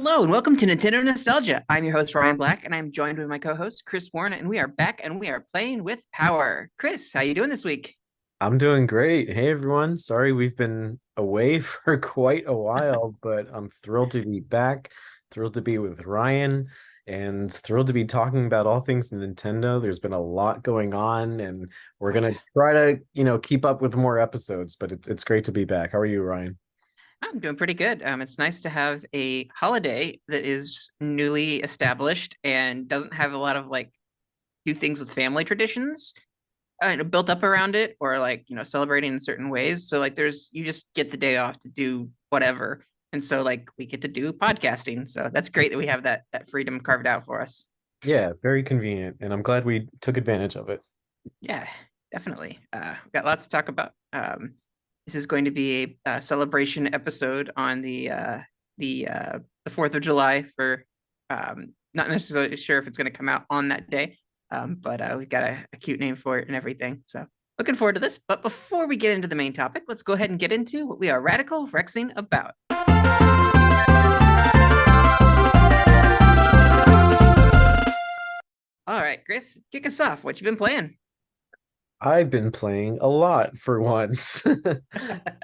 Hello and welcome to Nintendo Nostalgia. I'm your host Ryan Black, and I'm joined with my co-host Chris Warren, and we are back and we are playing with power. Chris, how you doing this week? I'm doing great. Hey everyone. Sorry we've been away for quite a while, but I'm thrilled to be back, thrilled to be with Ryan, and thrilled to be talking about all things Nintendo. There's been a lot going on, and we're Oh gonna yeah, try to, keep up with more episodes, but it's great to be back. How are you, Ryan? I'm doing pretty good. It's nice to have a holiday that is newly established and doesn't have a lot of like do things with family traditions built up around it, or like celebrating in certain ways. So like there's you just get the day off to do whatever, and so like we get to do podcasting. So that's great that we have that freedom carved out for us. Yeah, very convenient, and I'm glad we took advantage of it. Yeah, definitely. We've got lots to talk about. This is going to be a celebration episode on the 4th of July for not necessarily sure if it's going to come out on that day, but we've got a cute name for it and everything. So looking forward to this. But before we get into the main topic, let's go ahead and get into what we are radical rexing about. All right, Chris, kick us off. What you been playing? I've been playing a lot for once.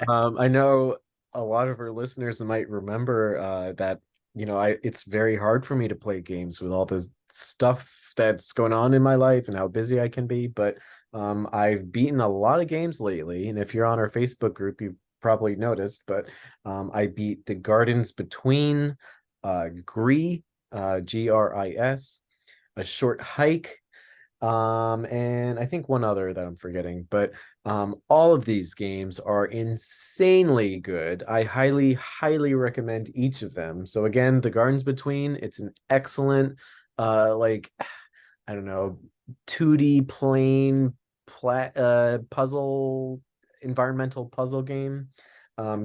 I know a lot of our listeners might remember that it's very hard for me to play games with all the stuff that's going on in my life and how busy I can be. But I've beaten a lot of games lately, and if you're on our Facebook group, you've probably noticed. But I beat The Gardens Between, Gris, Gris, A Short Hike, and I think one other that I'm forgetting, but all of these games are insanely good. I highly recommend each of them. So again, The Gardens Between, it's an excellent like I don't know, 2D plane puzzle, environmental puzzle game.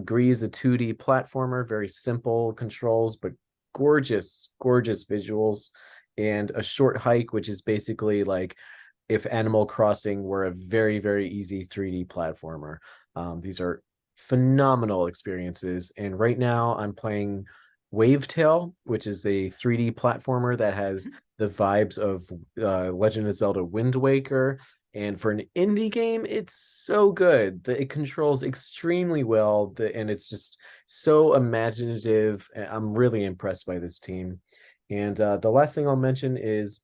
Gris is a 2D platformer, very simple controls, but gorgeous visuals. And A Short Hike, which is basically like if Animal Crossing were a very easy 3D platformer. These are phenomenal experiences. And right now I'm playing Wavetail, which is a 3D platformer that has the vibes of Legend of Zelda Wind Waker. And for an indie game, it's so good. It controls extremely well, and it's just so imaginative. I'm really impressed by this team. And the last thing I'll mention is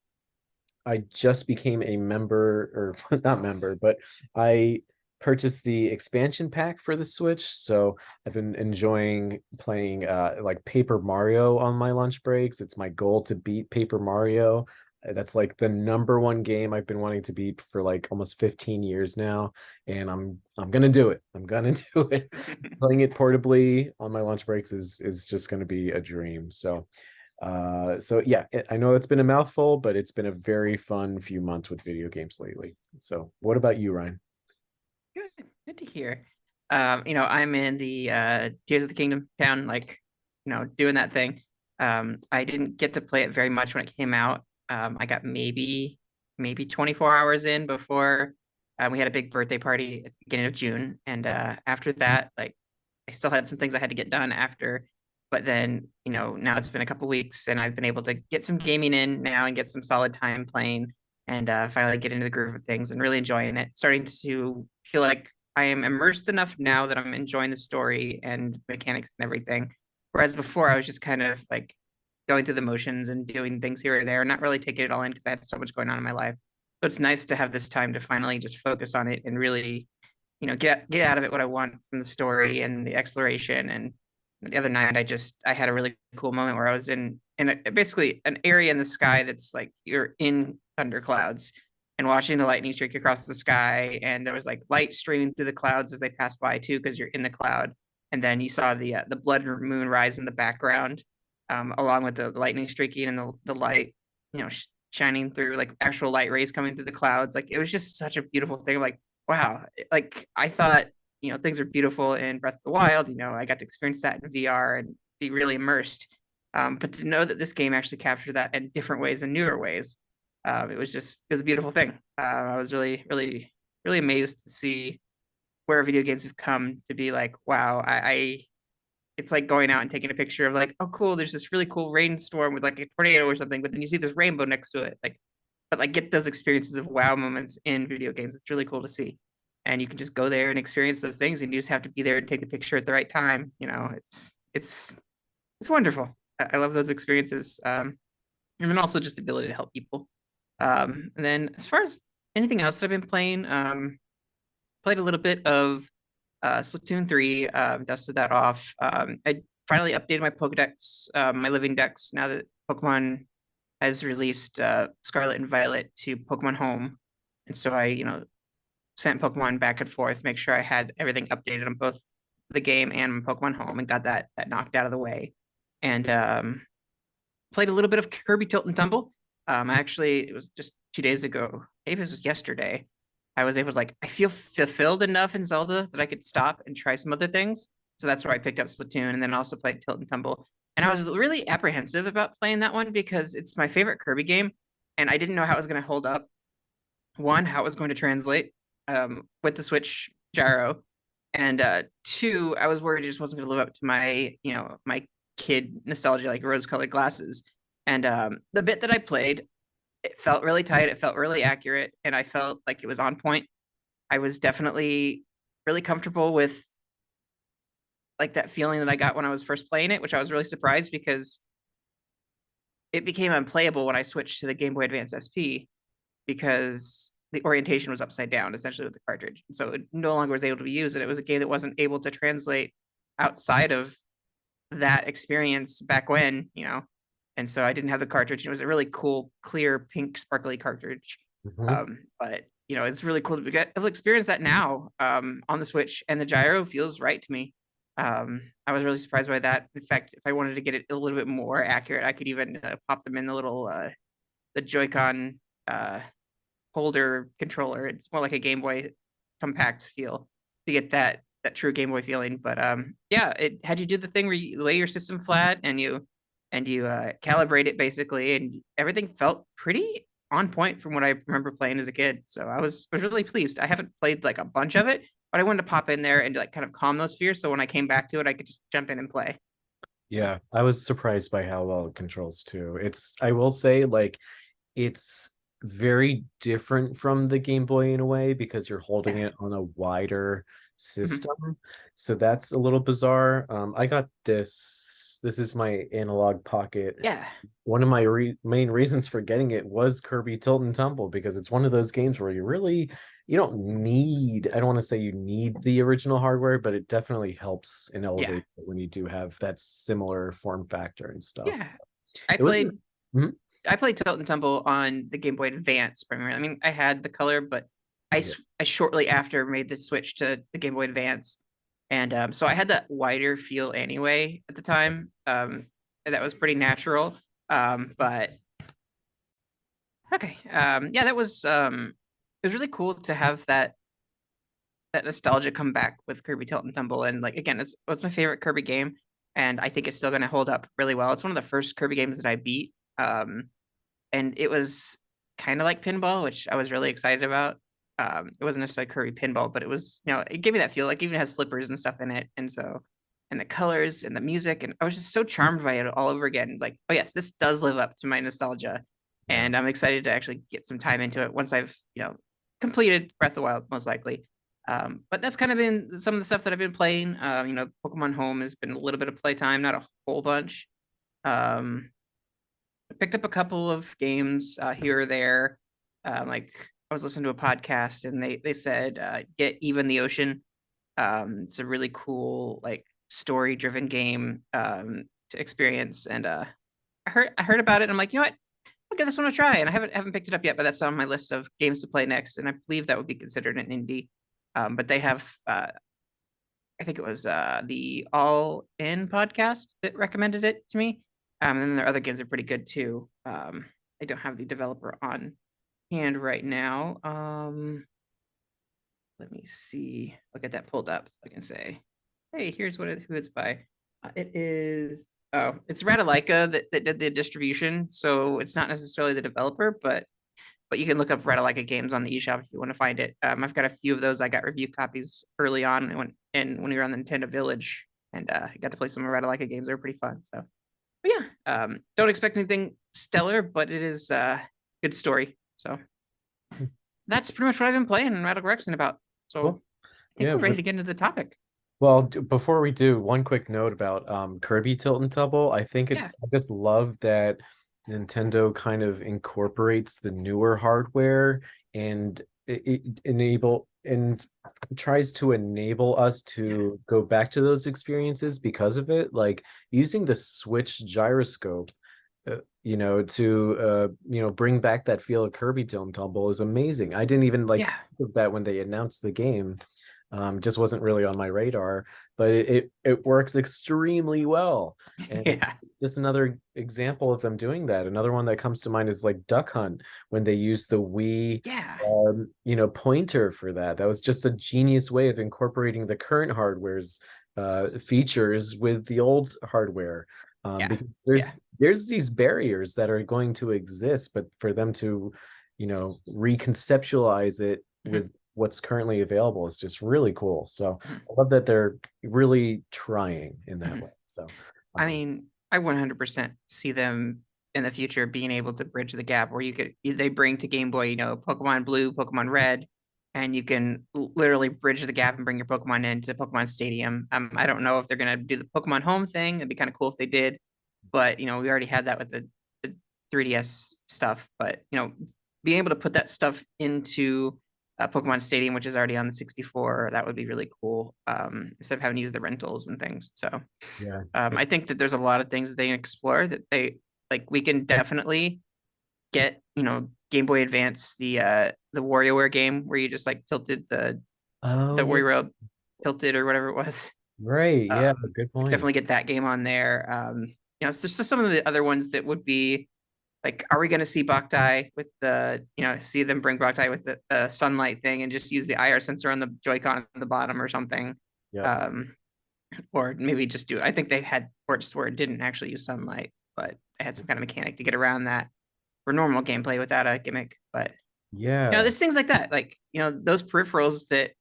I just became a member, or not member, but I purchased the expansion pack for the Switch. So I've been enjoying playing like Paper Mario on my lunch breaks. It's my goal to beat Paper Mario. That's like the number one game I've been wanting to beat for like almost 15 years now, and I'm gonna do it. I'm gonna do it. Playing it portably on my lunch breaks is just gonna be a dream. So yeah, I know it's been a mouthful, but it's been a very fun few months with video games lately. So what about you, Ryan? Good to hear. I'm in the Tears of the Kingdom town, like, doing that thing. I didn't get to play it very much when it came out. I got maybe 24 hours in before we had a big birthday party at the beginning of June, and after that, like, I still had some things I had to get done after. But then, now it's been a couple weeks, and I've been able to get some gaming in now and get some solid time playing, and finally get into the groove of things and really enjoying it. Starting to feel like I am immersed enough now that I'm enjoying the story and mechanics and everything. Whereas before, I was just kind of like going through the motions and doing things here or there, not really taking it all in because I had so much going on in my life. So it's nice to have this time to finally just focus on it and really, get out of it what I want from the story and the exploration. And the other night, I had a really cool moment where I was basically an area in the sky that's like you're in thunderclouds and watching the lightning streak across the sky, and there was like light streaming through the clouds as they passed by too because you're in the cloud, and then you saw the blood moon rise in the background, along with the lightning streaking and the light, shining through, like actual light rays coming through the clouds. Like it was just such a beautiful thing. Like, wow, like I thought, things are beautiful in Breath of the Wild. I got to experience that in VR and be really immersed. But to know that this game actually captured that in different ways and newer ways, it was a beautiful thing. I was really, really, really amazed to see where video games have come to be like, wow, it's like going out and taking a picture of like, oh, cool, there's this really cool rainstorm with like a tornado or something, but then you see this rainbow next to it. But like get those experiences of wow moments in video games. It's really cool to see. And you can just go there and experience those things, and you just have to be there and take the picture at the right time. It's wonderful. I love those experiences. And then also just the ability to help people. And then as far as anything else that I've been playing, played a little bit of Splatoon 3, dusted that off. I finally updated my Pokedex, my living dex, now that Pokemon has released Scarlet and Violet to Pokemon Home. And so I, sent Pokemon back and forth, make sure I had everything updated on both the game and Pokemon Home, and got that knocked out of the way. And played a little bit of Kirby Tilt and Tumble. It was just 2 days ago. Maybe this was yesterday. I was able to I feel fulfilled enough in Zelda that I could stop and try some other things. So that's where I picked up Splatoon, and then also played Tilt and Tumble. And I was really apprehensive about playing that one because it's my favorite Kirby game, and I didn't know how it was going to hold up. One, how it was going to translate with the Switch gyro, and two, I was worried it just wasn't going to live up to my kid nostalgia, like rose-colored glasses. And the bit that I played, it felt really tight. It felt really accurate, and I felt like it was on point. I was definitely really comfortable with like that feeling that I got when I was first playing it, which I was really surprised because it became unplayable when I switched to the Game Boy Advance SP because the orientation was upside down essentially with the cartridge. So it no longer was able to be used, and it was a game that wasn't able to translate outside of that experience back when. And so I didn't have the cartridge. It was a really cool, clear, pink, sparkly cartridge. Mhm. But it's really cool to get to experience that now on the Switch, and the gyro feels right to me. I was really surprised by that. In fact, if I wanted to get it a little bit more accurate, I could even pop them in the Joy-Con holder controller. It's more like a Game Boy compact feel to get that true Game Boy feeling. But yeah, it had you do the thing where you lay your system flat and you calibrate it basically, and everything felt pretty on point from what I remember playing as a kid. So I was really pleased. I haven't played like a bunch of it, but I wanted to pop in there and like kind of calm those fears. So when I came back to it, I could just jump in and play. Yeah, I was surprised by how well it controls too. I will say, like, it's very different from the Game Boy in a way because you're holding Yeah. it on a wider Mhm. system. So that's a little bizarre. I got this. This is my analog pocket. Yeah. One of my main reasons for getting it was Kirby Tilt and Tumble because it's one of those games where you don't need, I don't want to say you need the original hardware, but it definitely helps and Yeah. elevates it when you do have that similar form factor and stuff. Yeah. I It wasn't. played Mhm. I played Tilt and Tumble on the Game Boy Advance primarily. I mean, I had the color, but Yeah. I shortly after made the switch to the Game Boy Advance, and so I had that wider feel anyway at the time. And that was pretty natural. But okay, yeah, it was really cool to have that nostalgia come back with Kirby Tilt and Tumble, and like again, it was my favorite Kirby game, and I think it's still going to hold up really well. It's one of the first Kirby games that I beat. And it was kind of like pinball, which I was really excited about. It wasn't necessarily Curry pinball, but it was, it gave me that feel. Like even has flippers and stuff in it, and the colors and the music, and I was just so charmed by it all over again. Like, oh yes, this does live up to my nostalgia, Yeah. and I'm excited to actually get some time into it once I've, completed Breath of the Wild, most likely. But that's kind of been some of the stuff that I've been playing. Pokemon Home has been a little bit of playtime, not a whole bunch. Um, I picked up a couple of games here or there. Like I was listening to a podcast and they said get Even the Ocean. It's a really cool like story driven game to experience, and I heard about it. And I'm like, you know what? I'll give this one a try. And I haven't picked it up yet, but that's on my list of games to play next. And I believe that would be considered an indie. But they have I think it was the All In podcast that recommended it to me. And then their other games are pretty good too. I don't have the developer on hand right now. Let me see. I'll get that pulled up so I can say, hey, here's who it's by. It is it's Radalaika that did the distribution, so it's not necessarily the developer, but you can look up Radalaika games on the eShop if you want to find it. I've got a few of those. I got review copies early on when we were on the Nintendo Village, and I got to play some of Radalaika games. They were pretty fun. So, but yeah, don't expect anything stellar, but it is good story. So that's pretty much what I've been playing in Radical Rexon about. So Cool. I think Yeah, we're ready to get into the topic. well, before we do, one quick note about Kirby Tilt and Tumble. Yeah, I just love that Nintendo kind of incorporates the newer hardware and it enable and tries to enable us yeah, to go back to those experiences because of it. Like using the Switch gyroscope, bring back that feel of Kirby Tilt and Tumble is amazing. I didn't even like yeah, think of that when they announced the game. Just wasn't really on my radar, but it works extremely well, and it's yeah, just another example of them doing that. Another one that comes to mind is like Duck Hunt when they used the Wii, yeah. pointer for that. That was just a genius way of incorporating the current hardware's features with the old hardware. Yeah, Because yeah. there's these barriers that are going to exist, but for them to, reconceptualize it Mhm, with what's currently available is just really cool. So mhm, I love that they're really trying in that mhm. way. So I mean, I 100% see them in the future being able to bridge the gap where they bring to Game Boy, Pokemon Blue, Pokemon Red, and you can literally bridge the gap and bring your Pokemon into Pokemon Stadium. I don't know if they're gonna do the Pokemon Home thing. It'd be kind of cool if they did, but we already had that with the 3DS stuff. But being able to put that stuff into Pokemon Stadium, which is already on the 64, that would be really cool. Instead of having to use the rentals and things. So yeah. I think that there's a lot of things that they can explore that they like. We can definitely get, Game Boy Advance, the WarioWare game where you just like tilted Oh the yeah. Wario tilted or whatever it was. Right. Yeah. Good We could point. definitely get that game on there. It's just some of the other ones that would be like, are we going to see Boktai with see them bring Boktai with the sunlight thing and just use the IR sensor on the Joy-Con at the bottom or something? Yep. Um, or maybe just do. I think they had ports where it didn't actually use sunlight, but they had some kind of mechanic to get around that for normal gameplay without a gimmick. But Yeah. there's things like that, like those peripherals that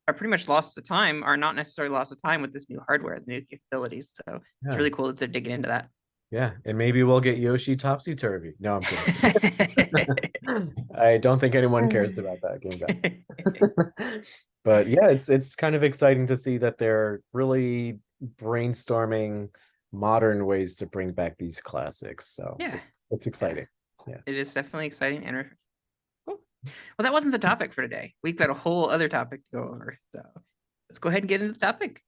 are pretty much lost to time are not necessarily lost to time with this new hardware, the new capabilities. So it's Yeah. really cool that they're digging into that. Yeah. And maybe we'll get Yoshi Topsy Turvy. No, I'm kidding. I don't think anyone cares about that game guy. But yeah, it's kind of exciting to see that they're really brainstorming modern ways to bring back these classics. So Yeah, it's yeah, exciting. Yeah. it is definitely exciting and cool. Well, that wasn't the topic for today. We've got a whole other topic to go over. So let's go ahead and get into the topic.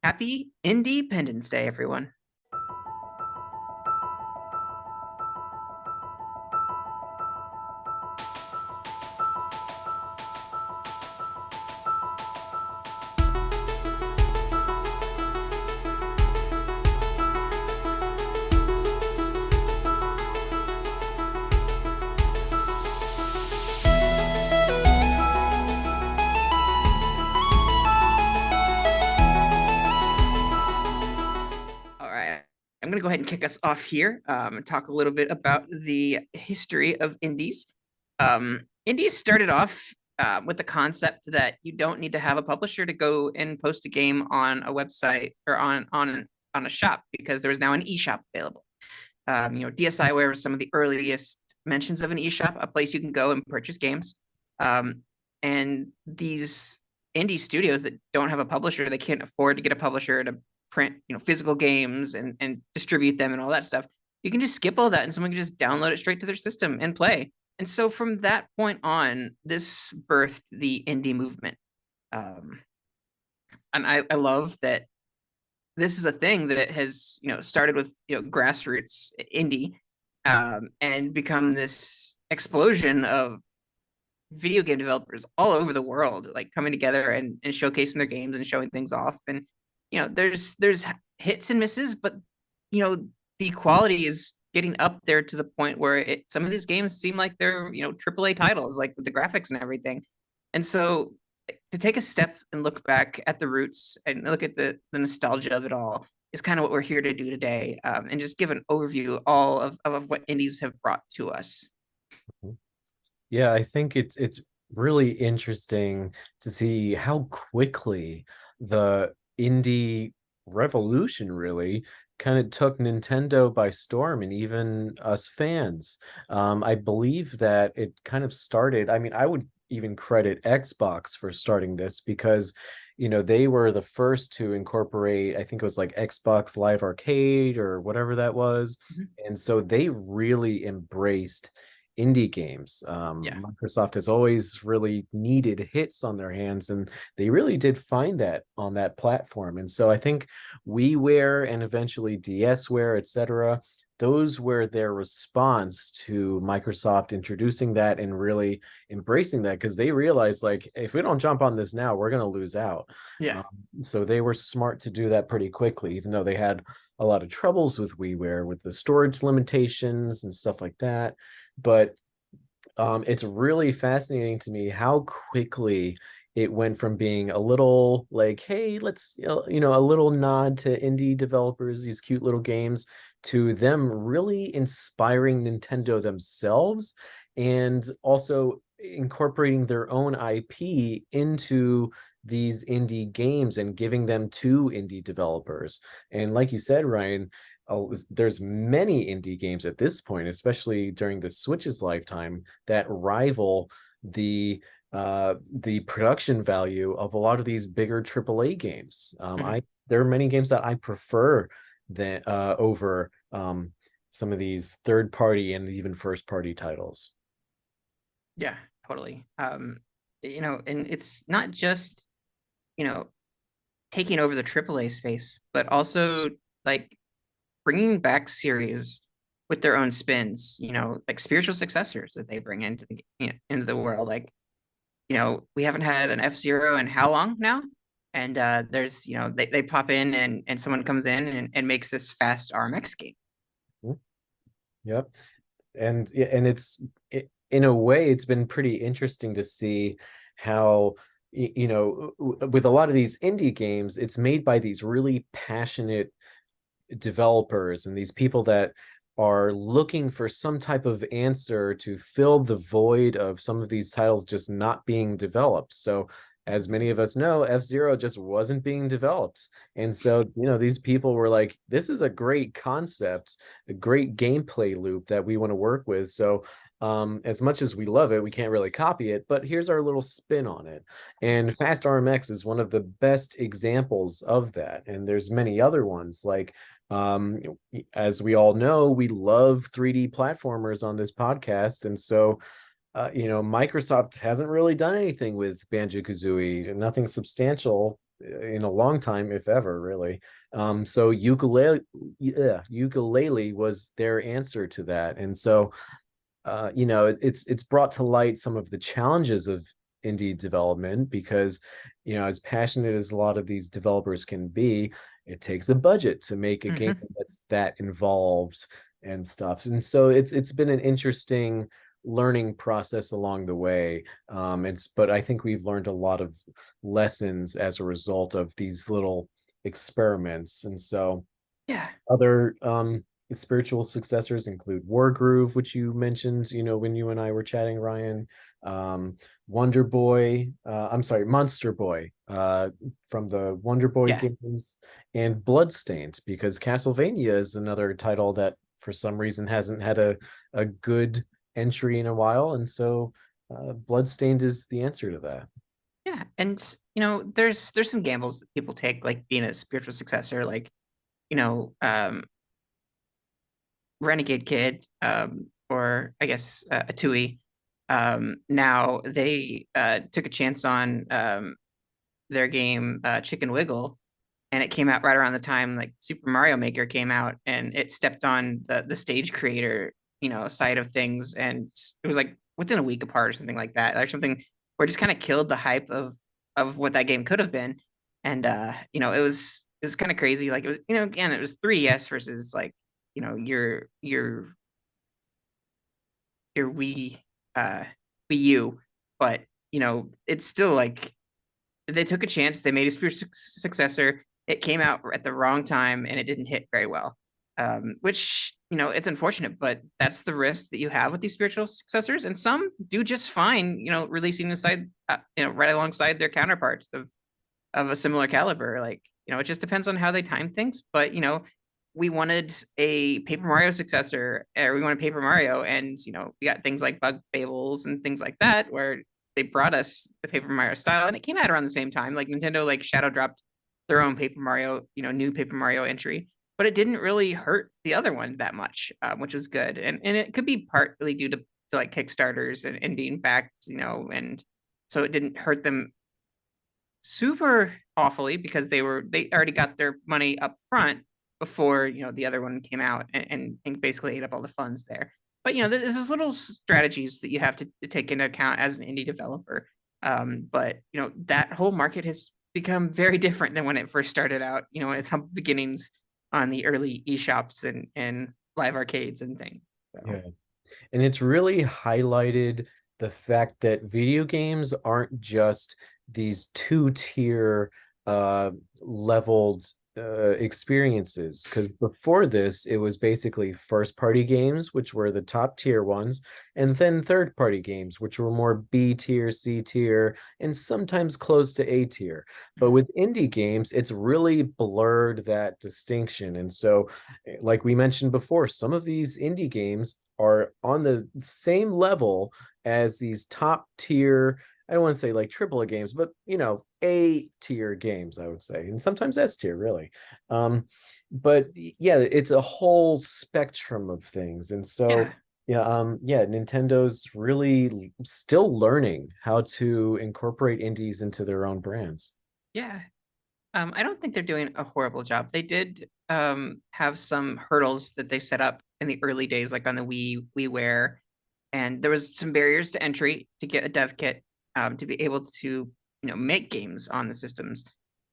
Happy Independence Day, everyone. All right. I'm going to go ahead and kick us off here and talk a little bit about the history of indies. Indies started off with the concept that you don't need to have a publisher to go and post a game on a website or on a shop, because there was now an eShop available. DSiWare was some of the earliest mentions of an eShop, a place you can go and purchase games. And these indie studios that don't have a publisher, they can't afford to get a publisher to print, physical games and distribute them and all that stuff. You can just skip all that and someone can just download it straight to their system and play. And so from that point on, this birthed the indie movement. Um, and I love that this is a thing that has started with grassroots indie, and become this explosion of video game developers all over the world, like coming together and showcasing their games and showing things off. And there's hits and misses, but you know the quality is getting up there to the point where some of these games seem like they're, AAA titles, like with the graphics and everything. And so to take a step and look back at the roots and look at the nostalgia of it all is kind of what we're here to do today, and just give an overview all of what indies have brought to us. Yeah, I think it's really interesting to see how quickly the indie revolution really kind of took Nintendo by storm and even us fans. I believe that it kind of started, I mean, I would even credit Xbox for starting this because, they were the first to incorporate, I think it was like Xbox Live Arcade or whatever that was. Mhm. And so they really embraced indie games. Yeah. Microsoft has always really needed hits on their hands, and they really did find that on that platform. And so I think WiiWare and eventually DSware, etc., those were their response to Microsoft introducing that and really embracing that because they realized, like, if we don't jump on this now, we're going to lose out. Yeah. Um, so they were smart to do that pretty quickly, even though they had a lot of troubles with WiiWare with the storage limitations and stuff like that. But it's really fascinating to me how quickly it went from being a little like, hey, let's, a little nod to indie developers, these cute little games, to them really inspiring Nintendo themselves and also incorporating their own IP into these indie games and giving them to indie developers. And like you said, Ryan, there's many indie games at this point, especially during the Switch's lifetime, that rival the production value of a lot of these bigger AAA games. Mhm. There are many games that I prefer than over some of these third party and even first party titles. Yeah, totally. And it's not just, you know, taking over the AAA space, but also like bringing back series with their own spins, like spiritual successors that they bring into into the world. Like, we haven't had an F-Zero in how long now? And there's, they pop in and someone comes in and makes this fast RMX game. Yep. And in a way, it's been pretty interesting to see how, with a lot of these indie games, it's made by these really passionate developers and these people that are looking for some type of answer to fill the void of some of these titles just not being developed. So as many of us know, F-Zero just wasn't being developed. And so, these people were like, this is a great concept, a great gameplay loop that we want to work with. So as much as we love it, we can't really copy it, but here's our little spin on it. And Fast RMX is one of the best examples of that. And there's many other ones like um, as we all know, we love 3D platformers on this podcast. And so, Microsoft hasn't really done anything with Banjo-Kazooie, nothing substantial in a long time, if ever, really. So ukulele was their answer to that. And so it's brought to light some of the challenges of indie development because, as passionate as a lot of these developers can be, it takes a budget to make a game Mhm. that's that involved and stuff. And so it's been an interesting learning process along the way. But I think we've learned a lot of lessons as a result of these little experiments. And so Yeah. other spiritual successors include Wargroove, which you mentioned, when you and I were chatting, Ryan. Wonder Boy, I'm sorry, Monster Boy, from the Wonder Boy Yeah. games, and Bloodstained, because Castlevania is another title that for some reason hasn't had a good entry in a while. And so Bloodstained is the answer to that. Yeah. And there's some gambles that people take, like being a spiritual successor, like, you know, um, Renegade Kid, or I guess a Tui. Now they took a chance on their game Chicken Wiggle, and it came out right around the time like Super Mario Maker came out, and it stepped on the stage creator, side of things, and it was like within a week apart or something like that, or something where it just kind of killed the hype of what that game could have been, and it was kind of crazy. Like it was, again, it was 3DS versus like your uh Wii U, but it's still like they took a chance. They made a spiritual successor. It came out at the wrong time and it didn't hit very well. Which, it's unfortunate, but that's the risk that you have with these spiritual successors. And some do just fine, releasing aside, right alongside their counterparts of a similar caliber. Like, it just depends on how they time things. But, we wanted a Paper Mario successor, or we wanted Paper Mario, and we got things like Bug Fables and things like that, where they brought us the Paper Mario style, and it came out around the same time. Like Nintendo, like shadow dropped their own Paper Mario, new Paper Mario entry, but it didn't really hurt the other one that much, which was good. And it could be partly due to like Kickstarters and being backed, and so it didn't hurt them super awfully because they already got their money up front before the other one came out and basically ate up all the funds there. But there's those little strategies that you have to take into account as an indie developer. But that whole market has become very different than when it first started out. Its humble beginnings on the early eShops and live arcades and things. So. Yeah. And it's really highlighted the fact that video games aren't just these two-tier leveled experiences, because before this it was basically first party games, which were the top tier ones, and then third party games, which were more B tier, C tier, and sometimes close to A tier. But with indie games, it's really blurred that distinction. And so, like we mentioned before, some of these indie games are on the same level as these top tier, I don't want to say like AAA games, but A tier games, I would say, and sometimes S tier, really. But yeah, it's a whole spectrum of things, and so Yeah, yeah, Nintendo's really still learning how to incorporate indies into their own brands. yeah. I don't think they're doing a horrible job. They did have some hurdles that they set up in the early days, like on the WiiWare, and there was some barriers to entry to get a dev kit to be able to make games on the systems.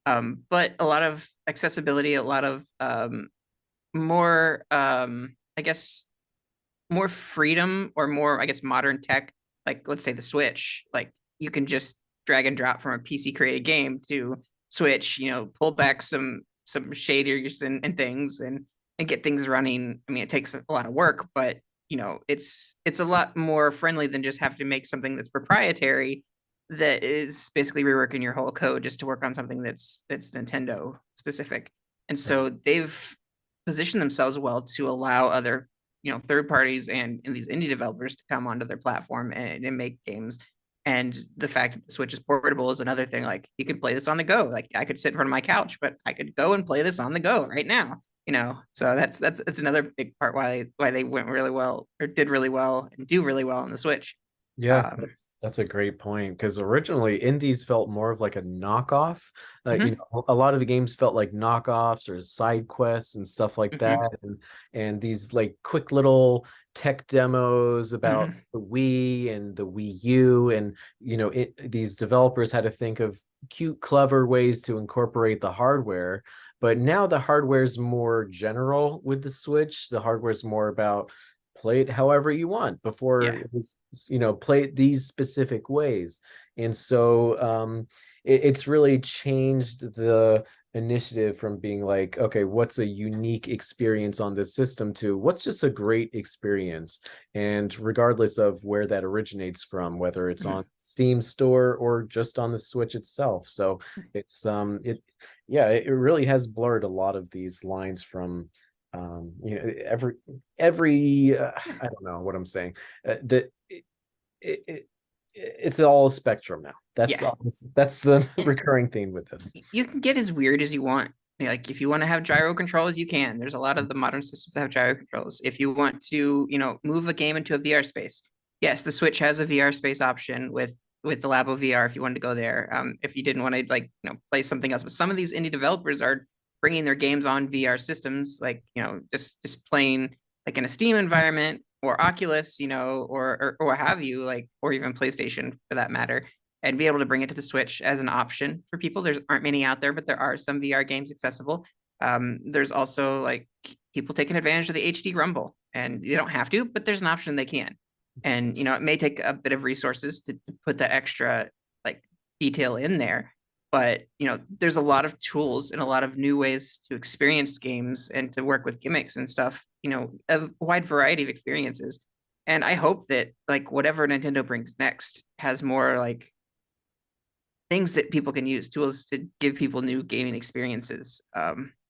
But a lot of accessibility, a lot of more I guess more freedom, or more, I guess, modern tech, like let's say the Switch. Like you can just drag and drop from a PC created game to Switch, pull back some shaders and things and get things running. I mean, it takes a lot of work, but it's a lot more friendly than just having to make something that's proprietary that is basically reworking your whole code just to work on something that's Nintendo specific. And Right. so they've positioned themselves well to allow other third parties and these indie developers to come onto their platform and make games. And the fact that the Switch is portable is another thing. Like you could play this on the go. Like I could sit in front of my couch, but I could go and play this on the go right now. So that's another big part why they went really well, or did really well and do really well on the Switch. Yeah, Um, that's a great point, because originally indies felt more of like a knockoff. mhm, A lot of the games felt like knockoffs or side quests and stuff like that, mhm, and these like quick little tech demos about mhm. the Wii and the Wii U, and these developers had to think of cute, clever ways to incorporate the hardware. But now the hardware is more general with the Switch. The hardware is more about play it however you want. Before Yeah. it was, play it these specific ways. And so it's really changed the initiative from being like, okay, what's a unique experience on this system, to what's just a great experience. And regardless of where that originates from, whether it's on Mhm. Steam store or just on the Switch itself. So it's yeah, it really has blurred a lot of these lines from every Yeah. I don't know what I'm saying. That it, it, it's all a spectrum now. Yeah. That's the And recurring theme with this. you can get as weird as you want. Like if you want to have gyro controls, you can. There's a lot of the modern systems that have gyro controls. If you want to, move a game into a VR space, yes, the Switch has a VR space option with the Labo VR if you wanted to go there. If you didn't want to like play something else, but some of these indie developers are bringing their games on VR systems, like just playing like in a Steam environment or Oculus, or what have you, like, or even PlayStation for that matter, and be able to bring it to the Switch as an option for people. There aren't many out there, but there are some VR games accessible. There's also like people taking advantage of the HD Rumble, and they don't have to, but there's an option they can. And it may take a bit of resources to put that extra like detail in there, but there's a lot of tools and a lot of new ways to experience games and to work with gimmicks and stuff. A wide variety of experiences. And I hope that like whatever Nintendo brings next has more like things that people can use, tools to give people new gaming experiences.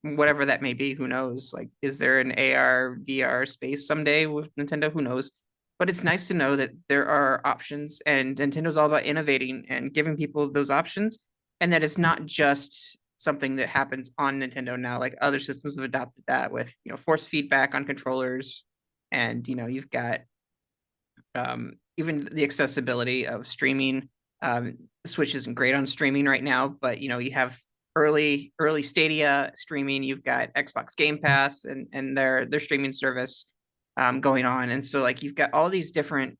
Whatever that may be, who knows? Like, is there an AR, VR space someday with Nintendo? Who knows? But it's nice to know that there are options, and Nintendo's all about innovating and giving people those options, and that it's not just something that happens on Nintendo now. Like other systems have adopted that with force feedback on controllers, and you've got even the accessibility of streaming. Switch isn't great on streaming right now, but you have early Stadia streaming. You've got Xbox Game Pass and their streaming service going on, and so like you've got all these different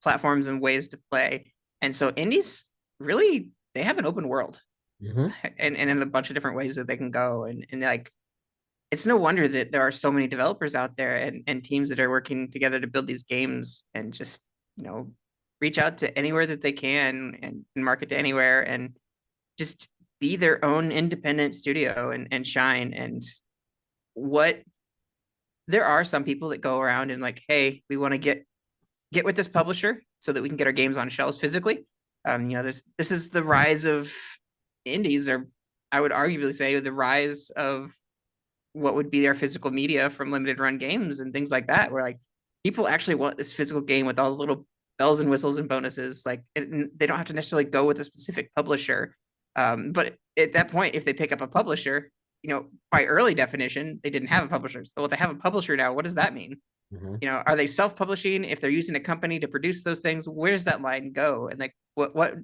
platforms and ways to play. And so indies really they have an open world, and in a bunch of different ways that they can go, and like it's no wonder that there are so many developers out there and teams that are working together to build these games and just, reach out to anywhere that they can and market to anywhere and just be their own independent studio and shine. And what there are some people that go around and like, hey, we want to get with this publisher so that we can get our games on shelves physically. This is the rise of indies, or I would arguably say the rise of what would be their physical media from limited run games and things like that, where like people actually want this physical game with all the little bells and whistles and bonuses. Like they don't have to necessarily go with a specific publisher. But at that point, if they pick up a publisher, by early definition, they didn't have a publisher. So if they have a publisher now, what does that mean? Are they self-publishing? If they're using a company to produce those things, where does that line go? And like what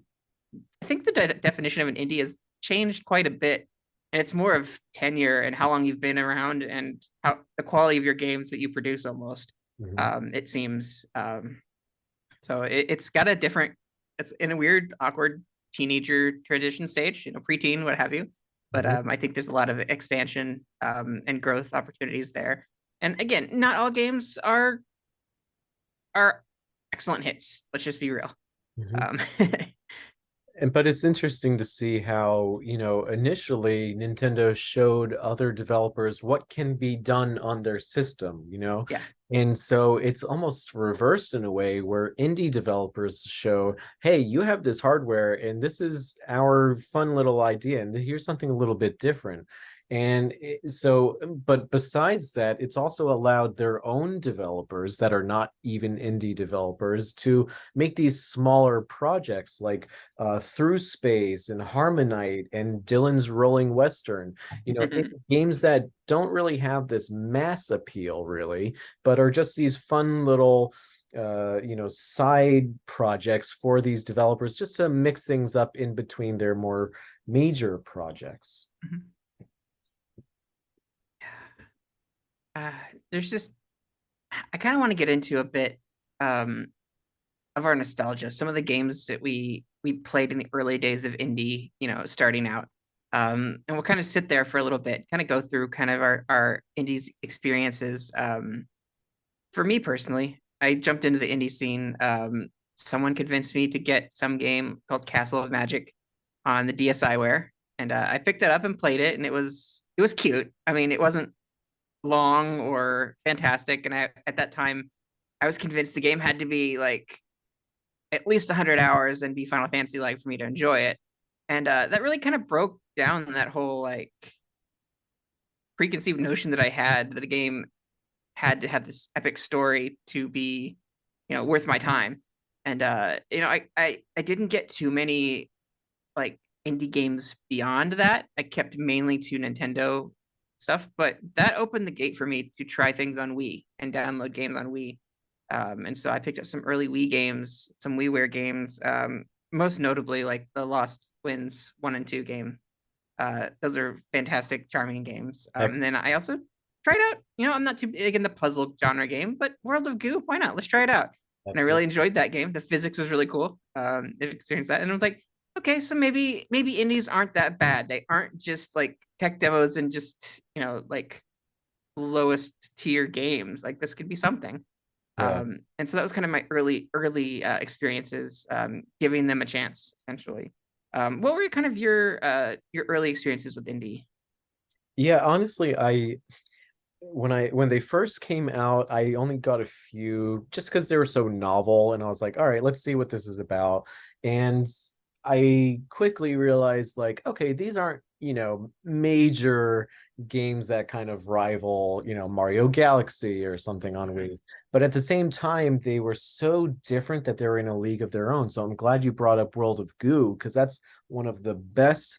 I think the definition of an indie has changed quite a bit, and it's more of tenure and how long you've been around and how the quality of your games that you produce almost. It seems so it's got a different, it's in a weird awkward teenager transition stage, preteen, what have you, but I think there's a lot of expansion and growth opportunities there. And again, not all games are excellent hits, let's just be real. But it's interesting to see how, initially Nintendo showed other developers what can be done on their system, Yeah. And so it's almost reversed in a way where indie developers show, hey, you have this hardware and this is our fun little idea, and here's something a little bit different. But besides that, it's also allowed their own developers that are not even indie developers to make these smaller projects like Through Space and Harmonite and Dylan's Rolling Western, games that don't really have this mass appeal really, but are just these fun little side projects for these developers just to mix things up in between their more major projects. There's just I kind of want to get into a bit of our nostalgia, some of the games that we played in the early days of indie, starting out. And we'll kind of sit there for a little bit, kind of go through kind of our indies experiences. For me personally, I jumped into the indie scene. Someone convinced me to get some game called Castle of Magic on the DSiWare, and I picked that up and played it, and it was cute. I mean, it wasn't long or fantastic, and at that time I was convinced the game had to be like at least 100 hours and be Final Fantasy like for me to enjoy it. And that really kind of broke down that whole like preconceived notion that I had that a game had to have this epic story to be worth my time. And I didn't get too many like indie games beyond that. I kept mainly to Nintendo stuff, but that opened the gate for me to try things on Wii and download games on Wii. And so I picked up some early Wii games, some WiiWare games, most notably like the Lost Winds 1 and 2 game. Those are fantastic, charming games. And then I also tried out, I'm not too big in the puzzle genre game, but World of Goo, why not? Let's try it out. Absolutely. And I really enjoyed that game. The physics was really cool. It experienced that. And I was like, okay, so maybe indies aren't that bad. They aren't just like tech demos and just, like lowest tier games. Like this could be something. Yeah. And so that was kind of my early experiences, giving them a chance essentially. What were kind of your early experiences with indie? Yeah, honestly, I when they first came out, I only got a few just because they were so novel, and I was like, all right, let's see what this is about. And I quickly realized, like, okay, these aren't, major games that kind of rival, Mario Galaxy or something on Mhm. Wii. But at the same time, they were so different that they're in a league of their own. So I'm glad you brought up World of Goo, because that's one of the best,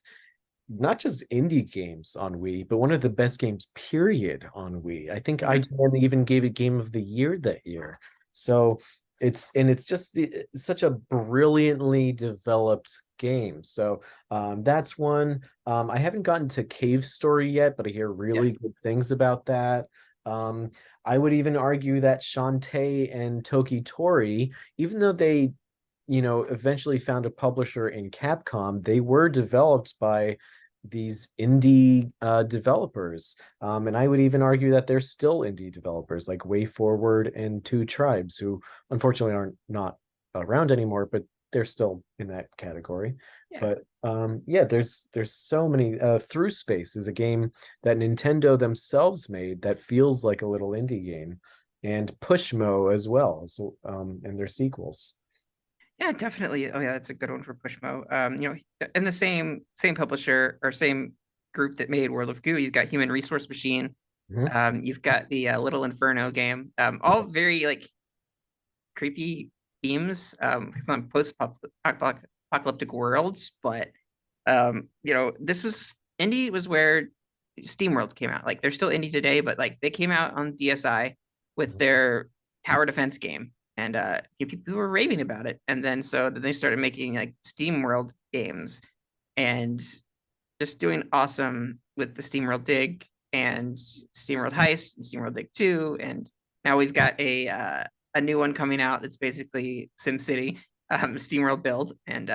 not just indie games on Wii, but one of the best games, period, on Wii. I think Mhm. IGN even gave it Game of the Year that year. So it's just such a brilliantly developed game. So that's one. I haven't gotten to Cave Story yet, but I hear Yeah. really good things about that. Um, I would even argue that Shantae and Toki Tori, even though they eventually found a publisher in Capcom, they were developed by these indie developers. And I would even argue that they're still indie developers like Way Forward and Two Tribes, who unfortunately aren't not around anymore, but they're still in that category. Yeah. But yeah, there's so many. Through Space is a game that Nintendo themselves made that feels like a little indie game, and Pushmo as well, so and their sequels. Yeah, definitely. Oh yeah, that's a good one for Pushmo. In the same publisher or same group that made World of Goo, you've got Human Resource Machine. Mhm. You've got the Little Inferno game. All very like creepy themes. It's not post-apocalyptic worlds, but this was indie was where SteamWorld came out. Like they're still indie today, but like they came out on DSi with their tower defense game, and people were raving about it. And then they started making like SteamWorld games, and just doing awesome with the SteamWorld Dig and SteamWorld Heist and SteamWorld Dig 2. And now we've got a new one coming out that's basically SimCity, SteamWorld build. And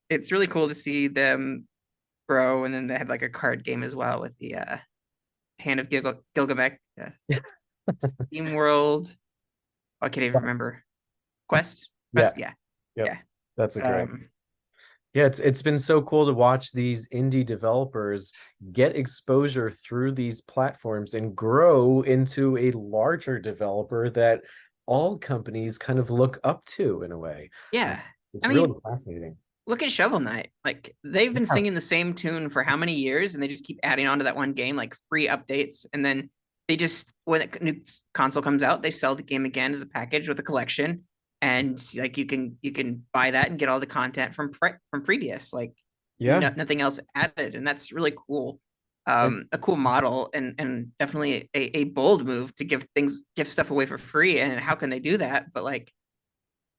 it's really cool to see them grow. And then they have like a card game as well with the Hand of Gilgamesh, SteamWorld. Oh, I can't even remember. Quest? Yeah, Quest? Yeah. yep. Yeah. That's a great. Um, Yeah, it's been so cool to watch these indie developers get exposure through these platforms and grow into a larger developer that all companies kind of look up to in a way. yeah. I It's really mean, fascinating. look at Shovel Knight. Like they've been Yeah. singing the same tune for how many years, and they just keep adding on to that one game, like free updates. And then they just when a new console comes out, they sell the game again as a package with a collection, and like you can buy that and get all the content from previous, like Yeah. nothing else added, and that's really cool. And A cool model and definitely a bold move to give stuff away for free. And how can they do that? But like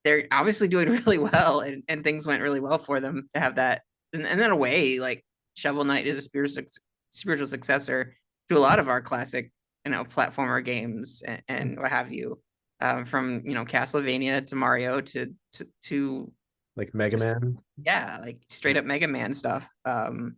they're obviously doing really well, and things went really well for them to have that. And in a way, like Shovel Knight is a spiritual successor to a lot of our classic, platformer games and what have you. From Castlevania to Mario to like Mega just Man. yeah, like straight up Mega Man stuff. And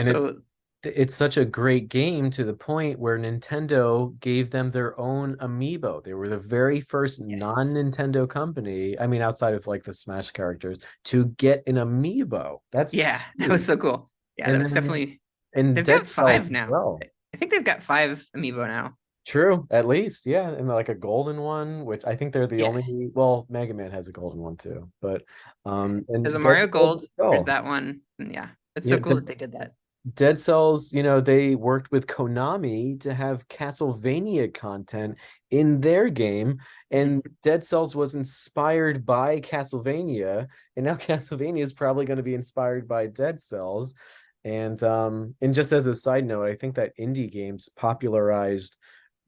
So it's such a great game to the point where Nintendo gave them their own amiibo. They were the very first yes, non-Nintendo company, I mean, outside of like the Smash characters, to get an amiibo. That's yeah, that was huge. so cool. Yeah, And that's then definitely and they've Dead got Cells five as now. well. I think they've got five amiibo now. True, at least, yeah, and like a golden one, which I think they're the Yeah. only. Well, Mega Man has a golden one too, but There's a and Dead Mario Cells Gold. as There's well. that one. And yeah, it's so Yeah, cool but that they did that. Dead Cells, they worked with Konami to have Castlevania content in their game, and Dead Cells was inspired by Castlevania, and now Castlevania is probably going to be inspired by Dead Cells. And just as a side note, I think that indie games popularized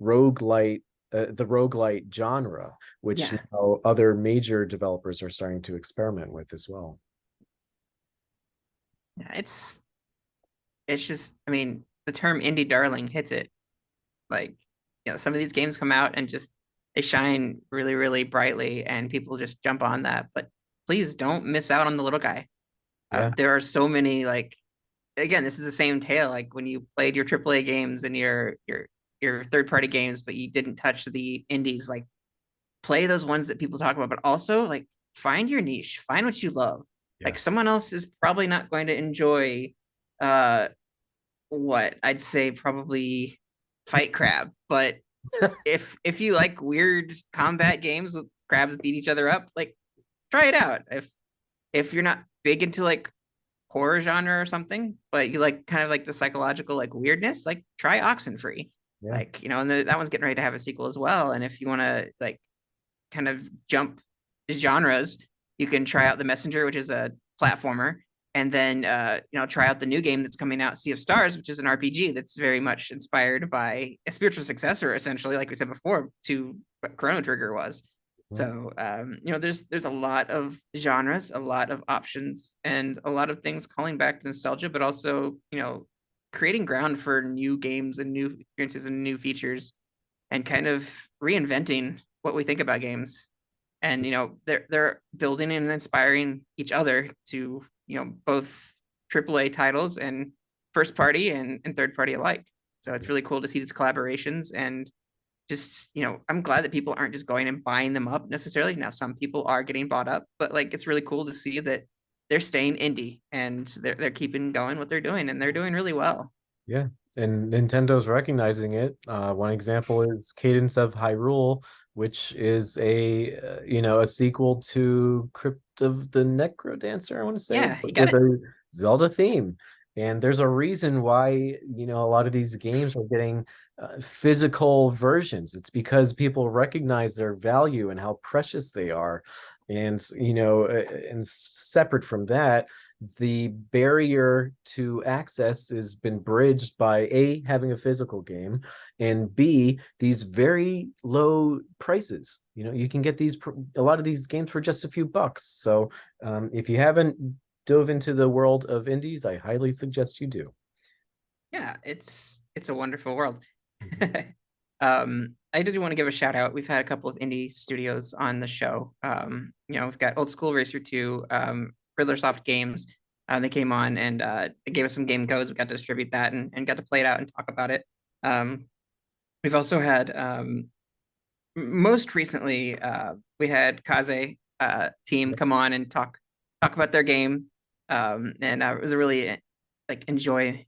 roguelite the roguelite genre, which Yeah, now other major developers are starting to experiment with as well. yeah. It's just, I mean, the term indie darling hits it. Like, some of these games come out and just they shine really, really brightly, and people just jump on that. But please don't miss out on the little guy. Yeah. There are so many like again, this is the same tale. Like when you played your AAA games and your your third party games, but you didn't touch the indies, like play those ones that people talk about, but also like find your niche, find what you love. Like Yes. someone else is probably not going to enjoy uh what I'd say probably Fight Crab, but if you like weird combat games with crabs beat each other up, like try it out. If you're not big into like horror genre or something, but you like kind of like the psychological like weirdness, like try Oxenfree. Yeah. Like, and that one's getting ready to have a sequel as well. And if you want to like kind of jump genres, you can try out The Messenger, which is a platformer, and then try out the new game that's coming out, Sea of Stars, which is an RPG that's very much inspired by a spiritual successor, essentially, like we said before, to what Chrono Trigger was. Mhm. So there's a lot of genres, a lot of options, and a lot of things calling back to nostalgia, but also creating ground for new games and new experiences and new features, and kind of reinventing what we think about games. And they're building and inspiring each other to both AAA titles and first party and third party alike. So it's really cool to see these collaborations, and just I'm glad that people aren't just going and buying them up necessarily. Now some people are getting bought up, but like it's really cool to see that they're staying indie and they're keeping going what they're doing, and they're doing really well. Yeah, and Nintendo's recognizing it. One example is Cadence of Hyrule, which is a sequel to Crypt of the Necrodancer, I want to say, Yeah, you but got with it. a Zelda theme. And there's a reason why, a lot of these games are getting physical versions. It's because people recognize their value and how precious they are. And separate from that, the barrier to access has been bridged by A, having a physical game, and B, these very low prices. You can get a lot of these games for just a few bucks. So if you haven't dove into the world of indies, I highly suggest you do. Yeah, it's a wonderful world. Mhm. I did want to give a shout out. We've had a couple of indie studios on the show. We've got Old School Racer 2, Riddler Soft Games. They came on and they gave us some game codes. We got to distribute that and got to play it out and talk about it. Um, we've also had most recently we had Kaze team come on and talk about their game. And it was a really like enjoying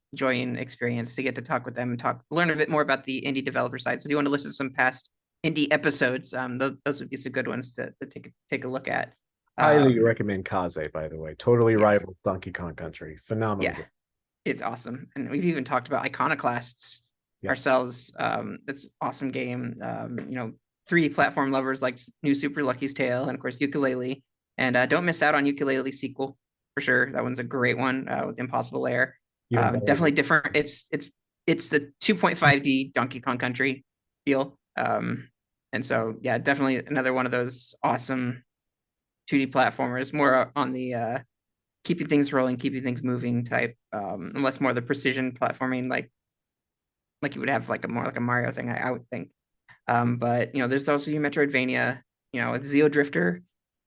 experience to get to talk with them and learn a bit more about the indie developer side. So if you want to listen to some past indie episodes, those would be some good ones to take a look at. Highly Um, recommend Kaze, by the way. Totally yeah, rivals Donkey Kong Country. Phenomenal yeah, game. it's awesome. And we've even talked about Iconoclasts Yeah. ourselves. It's awesome game. 3D platform lovers like New Super Lucky's Tale and of course Ukulele. And don't miss out on Ukulele sequel for sure. That one's a great one with Impossible Lair. Even better Definitely than different. It's the 2.5D Donkey Kong Country feel. And so yeah, definitely another one of those awesome 2D platformers, more on the keeping things rolling, keeping things moving type, unless more the precision platforming like you would have like a more like a Mario thing, I would think. But there's also your Metroidvania, with Zeo Drifter.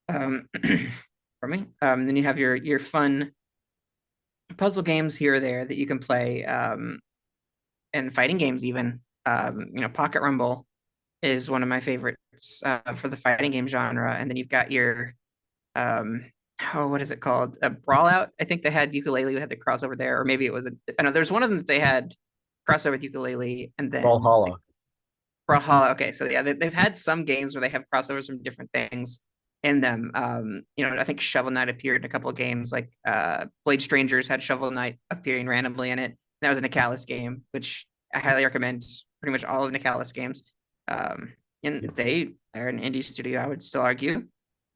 For me. Then you have your fun puzzle games here or there that you can play, and fighting games even. Pocket Rumble is one of my favorites for the fighting game genre. And then you've got your what is it called? A Brawl Out. I think they had Ukulele who had the crossover there, or maybe it was I know there's one of them that they had crossover with Ukulele, and then Valhalla. Brawlhalla. Okay, so yeah, they've had some games where they have crossovers from different things in them. I think Shovel Knight appeared in a couple of games, like Blade Strangers had Shovel Knight appearing randomly in it. That was a Nicalis game, which I highly recommend. Pretty much all of Nicalis games. And Yes. they're an indie studio, I would still argue.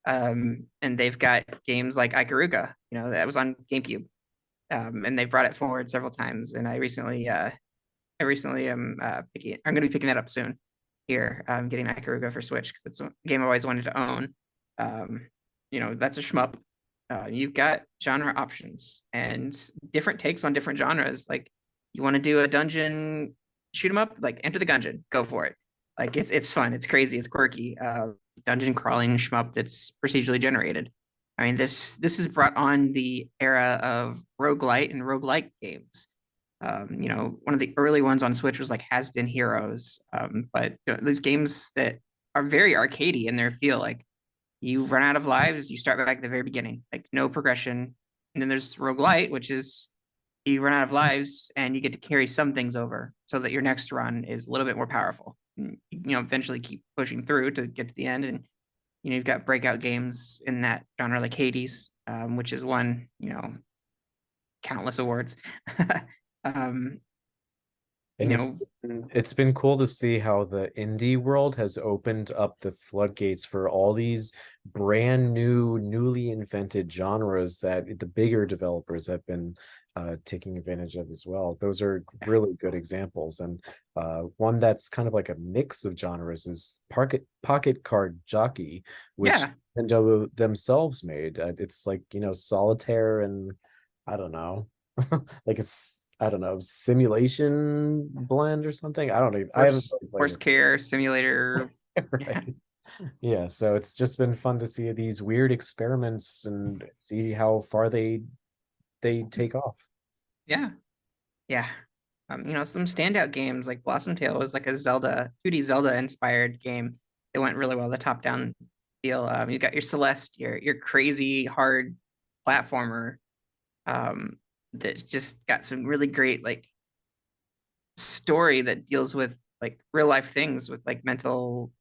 And they've got games like Ikaruga, that was on GameCube. And they brought it forward several times. And I recently am picking. I'm going to be picking that up soon. Here, getting Ikaruga for Switch because it's a game I always wanted to own. Um, that's a shmup. You've got genre options and different takes on different genres. Like you want to do a dungeon shoot 'em up, like Enter the Gungeon, go for it. Like it's fun, it's crazy, it's quirky. Dungeon crawling shmup that's procedurally generated. I mean, this has brought on the era of roguelite and roguelike games. One of the early ones on Switch was like Has Been Heroes. But these games that are very arcadey in their feel, like you run out of lives, you start back at the very beginning, like no progression. And then there's roguelite, which is you run out of lives and you get to carry some things over so that your next run is a little bit more powerful. And, eventually keep pushing through to get to the end. And you've got breakout games in that genre like Hades, which is won, countless awards. um, you And know, it's been cool to see how the indie world has opened up the floodgates for all these brand new, newly invented genres that the bigger developers have been taking advantage of as well. Those are really good examples. And one that's kind of like a mix of genres is Pocket Card Jockey, which yeah, Nintendo themselves made. It's like, solitaire and I don't know, like I don't know, simulation blend or something. I don't even, I haven't horse really played horse care simulator. it. Yeah, Right. Yeah, so it's just been fun to see these weird experiments and see how far they take off. yeah, yeah. Some standout games like Blossom Tale was like a Zelda 2D Zelda inspired game. It went really well. The top down feel. You got your Celeste, your crazy hard platformer. Um, that just got some really great like story that deals with like real life things with like mental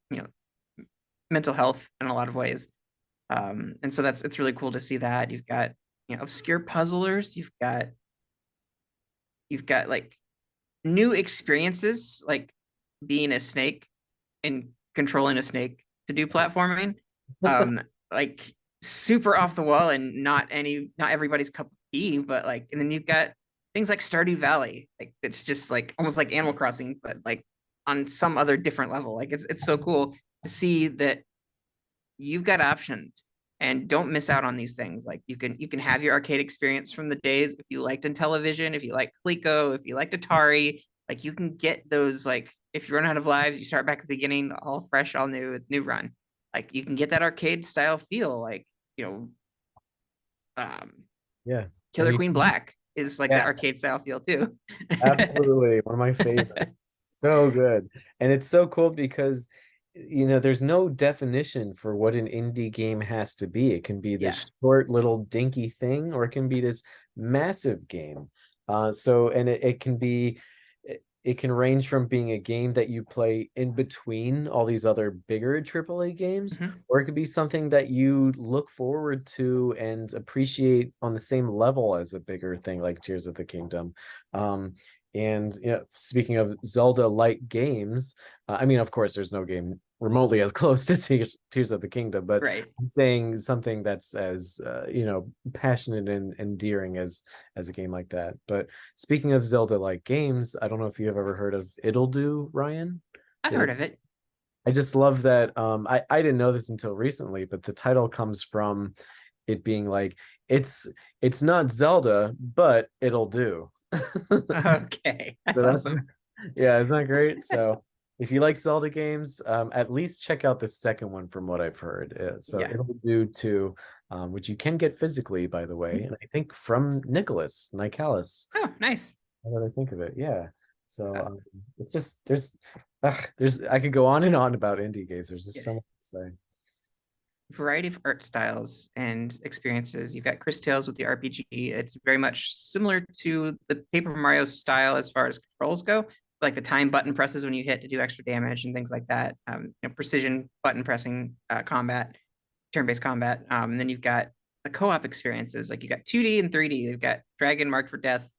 health in a lot of ways. And so it's really cool to see that. You've got, obscure puzzlers, you've got like new experiences like being a snake and controlling a snake to do platforming. Um, like super off the wall and not everybody's cup of tea, but like and then you've got things like Stardew Valley. Like it's just like almost like Animal Crossing, but like on some other different level. Like it's so cool to see that you've got options and don't miss out on these things. Like you can have your arcade experience from the days if you liked Intellivision, if you like Coleco, if you liked Atari, like you can get those like if you run out of lives, you start back at the beginning, all fresh, all new run. Like you can get that arcade style feel, like you know, um, Yeah. And Killer Queen Black is like that yes, arcade style feel too. absolutely. One of my favorites. So good. And it's so cool because there's no definition for what an indie game has to be. It can be Yeah. this short little dinky thing, or it can be this massive game. And it can be it can range from being a game that you play in between all these other bigger AAA games, Mhm. or it could be something that you look forward to and appreciate on the same level as a bigger thing like Tears of the Kingdom. And speaking of Zelda-like games, I mean, of course, there's no game remotely as close to Tears of the Kingdom, but Right. I'm saying something that's as passionate and endearing as a game like that. But speaking of Zelda-like games, I don't know if you've ever heard of It'll Do, Ryan. I've It'll heard of it. I just love that. I didn't know this until recently, but the title comes from it being like it's it's not Zelda, but it'll do. Okay. So That's that's awesome. yeah, isn't that great? So if you like Zelda games, at least check out the second one from what I've heard. So Yeah. it'll do too, which you can get physically, by the way, and I think from Nicholas Nicalis. Oh, nice. Now that I think of it, yeah. So Uh, it's just there's I could go on and on about indie games. There's just yeah. so much to say. Variety of art styles and experiences. You've got Chris Tales with the RPG. It's very much similar to the Paper Mario style as far as controls go, like the time button presses when you hit to do extra damage and things like that. Precision button pressing combat, turn-based combat. And then you've got the co-op experiences. Like you got 2D and 3D. You've got Dragon Marked for Death.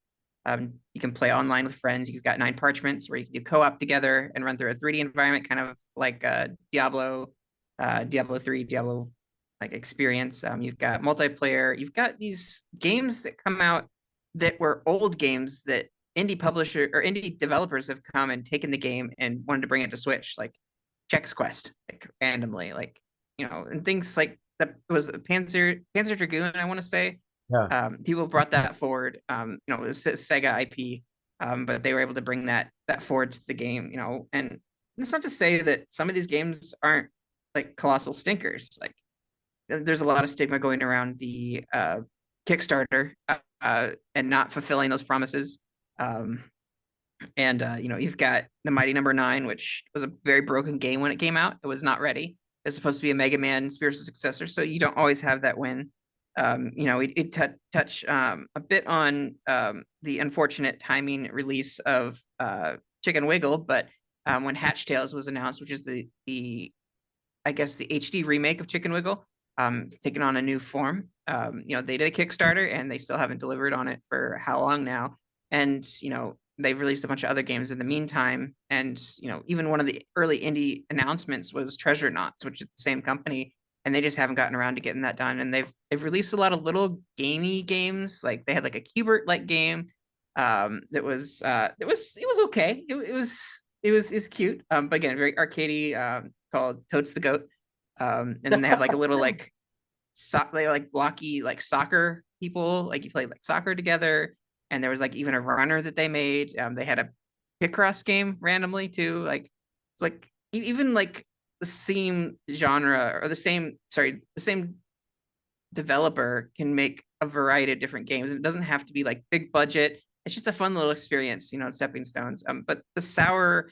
You can play online with friends. You've got Nine Parchments where you can do co-op together and run through a 3D environment, kind of like Diablo 3, Diablo like experience. You've got multiplayer. You've got these games that come out that were old games that indie publisher or indie developers have come and taken the game and wanted to bring it to Switch, like Chex Quest, like randomly, like and things like that was the Panzer Dragoon, I want to say. Yeah. People brought that forward. It was Sega IP, but they were able to bring that forward to the game. And it's not to say that some of these games aren't like colossal stinkers. Like there's a lot of stigma going around the Kickstarter and not fulfilling those promises. And you've got the Mighty Number Nine, which was a very broken game when it came out. It was not ready. It's supposed to be a Mega Man spiritual successor, so you don't always have that win. It touch a bit on the unfortunate timing release of Chicken Wiggle, but when Hatch Tales was announced, which is the I guess the HD remake of Chicken Wiggle, it's taken on a new form. They did a Kickstarter and they still haven't delivered on it for how long now. And they've released a bunch of other games in the meantime. And even one of the early indie announcements was Treasure Knots, which is the same company, and they just haven't gotten around to getting that done. And they've released a lot of little gamey games. Like they had like a Cubert like game that was it was okay. It was cute. But again, very arcadey. Called Totes the Goat. And then they have like a little like they like blocky like soccer people, like you play like soccer together. And there was like even a runner that they made. They had a Picross game randomly too. Like it's like even like the same genre or the same developer can make a variety of different games. And it doesn't have to be like big budget. It's just a fun little experience, stepping stones. But the sour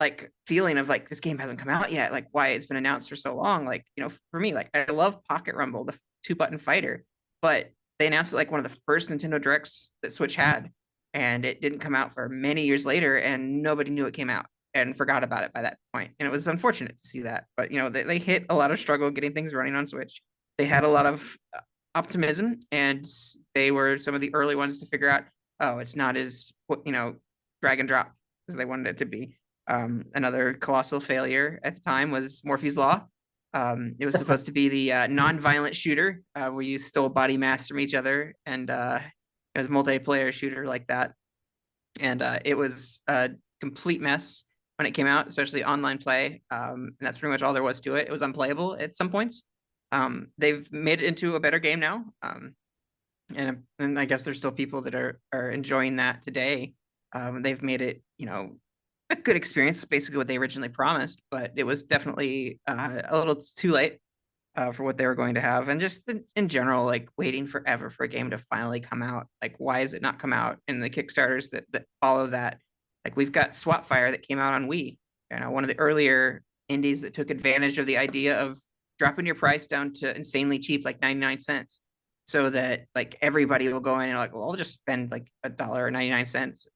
like feeling of like this game hasn't come out yet, like why it's been announced for so long. Like, for me, like I love Pocket Rumble, the two-button fighter, but they announced it like one of the first Nintendo Directs that Switch had, and it didn't come out for many years later, and nobody knew it came out and forgot about it by that point. And it was unfortunate to see that. But they hit a lot of struggle getting things running on Switch. They had a lot of optimism, and they were some of the early ones to figure out, oh, it's not as drag and drop as they wanted it to be. Another colossal failure at the time was Morphy's Law. It was supposed to be the non-violent shooter where you stole body mass from each other, and it was a multiplayer shooter like that. And it was a complete mess when it came out, especially online play. And that's pretty much all there was to it. It was unplayable at some points. They've made it into a better game now. And I guess there's still people that are enjoying that today. They've made it, a good experience, basically what they originally promised, but it was definitely a little too late for what they were going to have. And just in general, like waiting forever for a game to finally come out. Like, why is it not come out? And the Kickstarters that follow that, like we've got Swapfire that came out on Wii, one of the earlier indies that took advantage of the idea of dropping your price down to insanely cheap, like 99 cents, so that like everybody will go in and like, well, I'll just spend like $1.99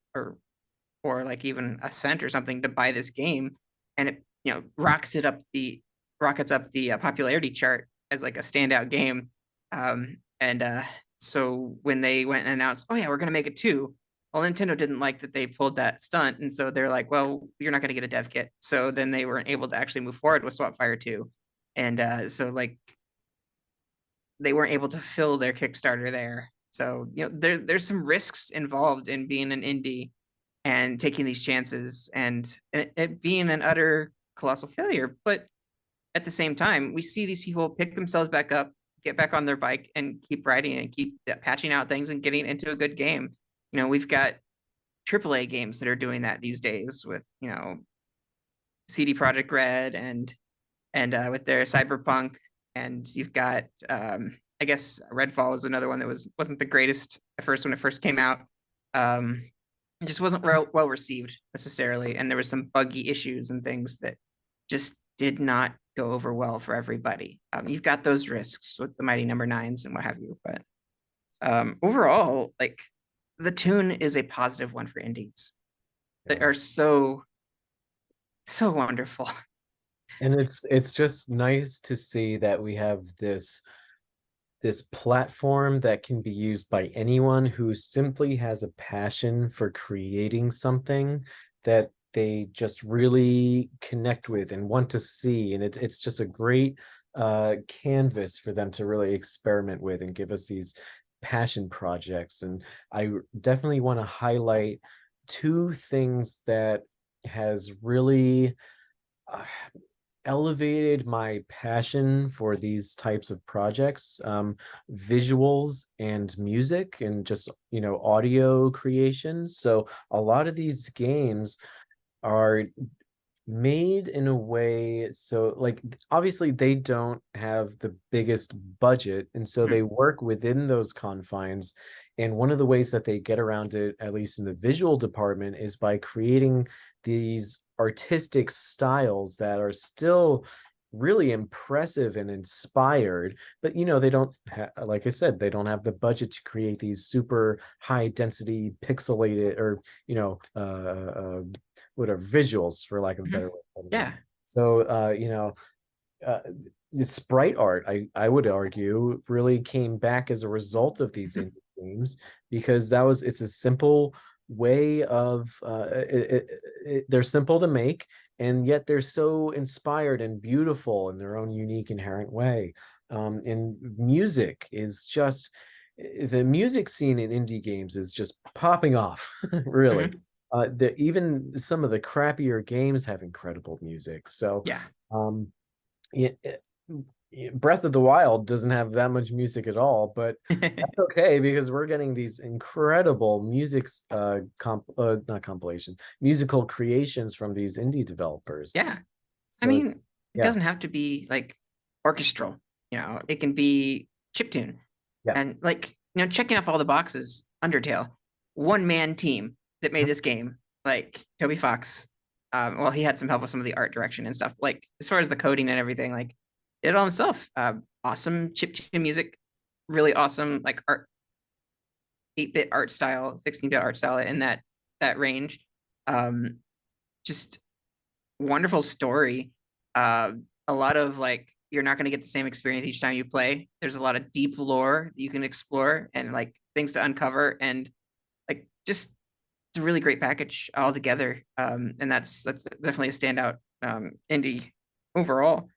or like even a cent or something to buy this game, and it rockets up the popularity chart as like a standout game. And so when they went and announced, oh yeah, we're gonna make it two, well, Nintendo didn't like that they pulled that stunt, and so they're like, well, you're not gonna get a dev kit. So then they weren't able to actually move forward with Swapfire 2. And so like they weren't able to fill their Kickstarter there. So there's some risks involved in being an indie and taking these chances, and it being an utter colossal failure. But at the same time, we see these people pick themselves back up, get back on their bike, and keep riding and keep patching out things and getting into a good game. We've got AAA games that are doing that these days with CD Projekt Red and with their Cyberpunk, and you've got I guess Redfall was another one that wasn't the greatest at first when it first came out. It just wasn't well received necessarily, and there was some buggy issues and things that just did not go over well for everybody. You've got those risks with the Mighty Number Nines and what have you, but overall, like the tune is a positive one for indies that are so wonderful. And it's just nice to see that we have this platform that can be used by anyone who simply has a passion for creating something that they just really connect with and want to see. And it's just a great canvas for them to really experiment with and give us these passion projects. And I definitely want to highlight two things that has really elevated my passion for these types of projects, visuals and music and just audio creation. So a lot of these games are made in a way so like obviously they don't have the biggest budget, and so Mhm. they work within those confines. And one of the ways that they get around it, at least in the visual department, is by creating these artistic styles that are still really impressive and inspired. But they don't like I said, they don't have the budget to create these super high density pixelated or whatever visuals, for lack of a Mhm. better way of putting it. Yeah. So uh, the sprite art, I would argue, really came back as a result of these Mhm. indie games, because it's a simple way of they're simple to make, and yet they're so inspired and beautiful in their own unique inherent way. And music is just the music scene in indie games is just popping off, really. Mhm. Even some of the crappier games have incredible music. So Yeah. um, it, Breath of the Wild doesn't have that much music at all, but that's okay because we're getting these incredible not compilation, musical creations from these indie developers. Yeah. I So it's mean, it yeah, doesn't have to be like orchestral, it can be chiptune. yeah. And like, checking off all the boxes, Undertale, one man team that made this game, like Toby Fox. Well, he had some help with some of the art direction and stuff. Like as far as the coding and everything, like did it all himself. Awesome chiptune music, really awesome like art, 8-bit art style, 16-bit art style in that range. Um, just wonderful story. Uh, a lot of like you're not going to get the same experience each time you play. There's a lot of deep lore that you can explore and like things to uncover, and like just it's a really great package altogether. And that's definitely a standout indie overall.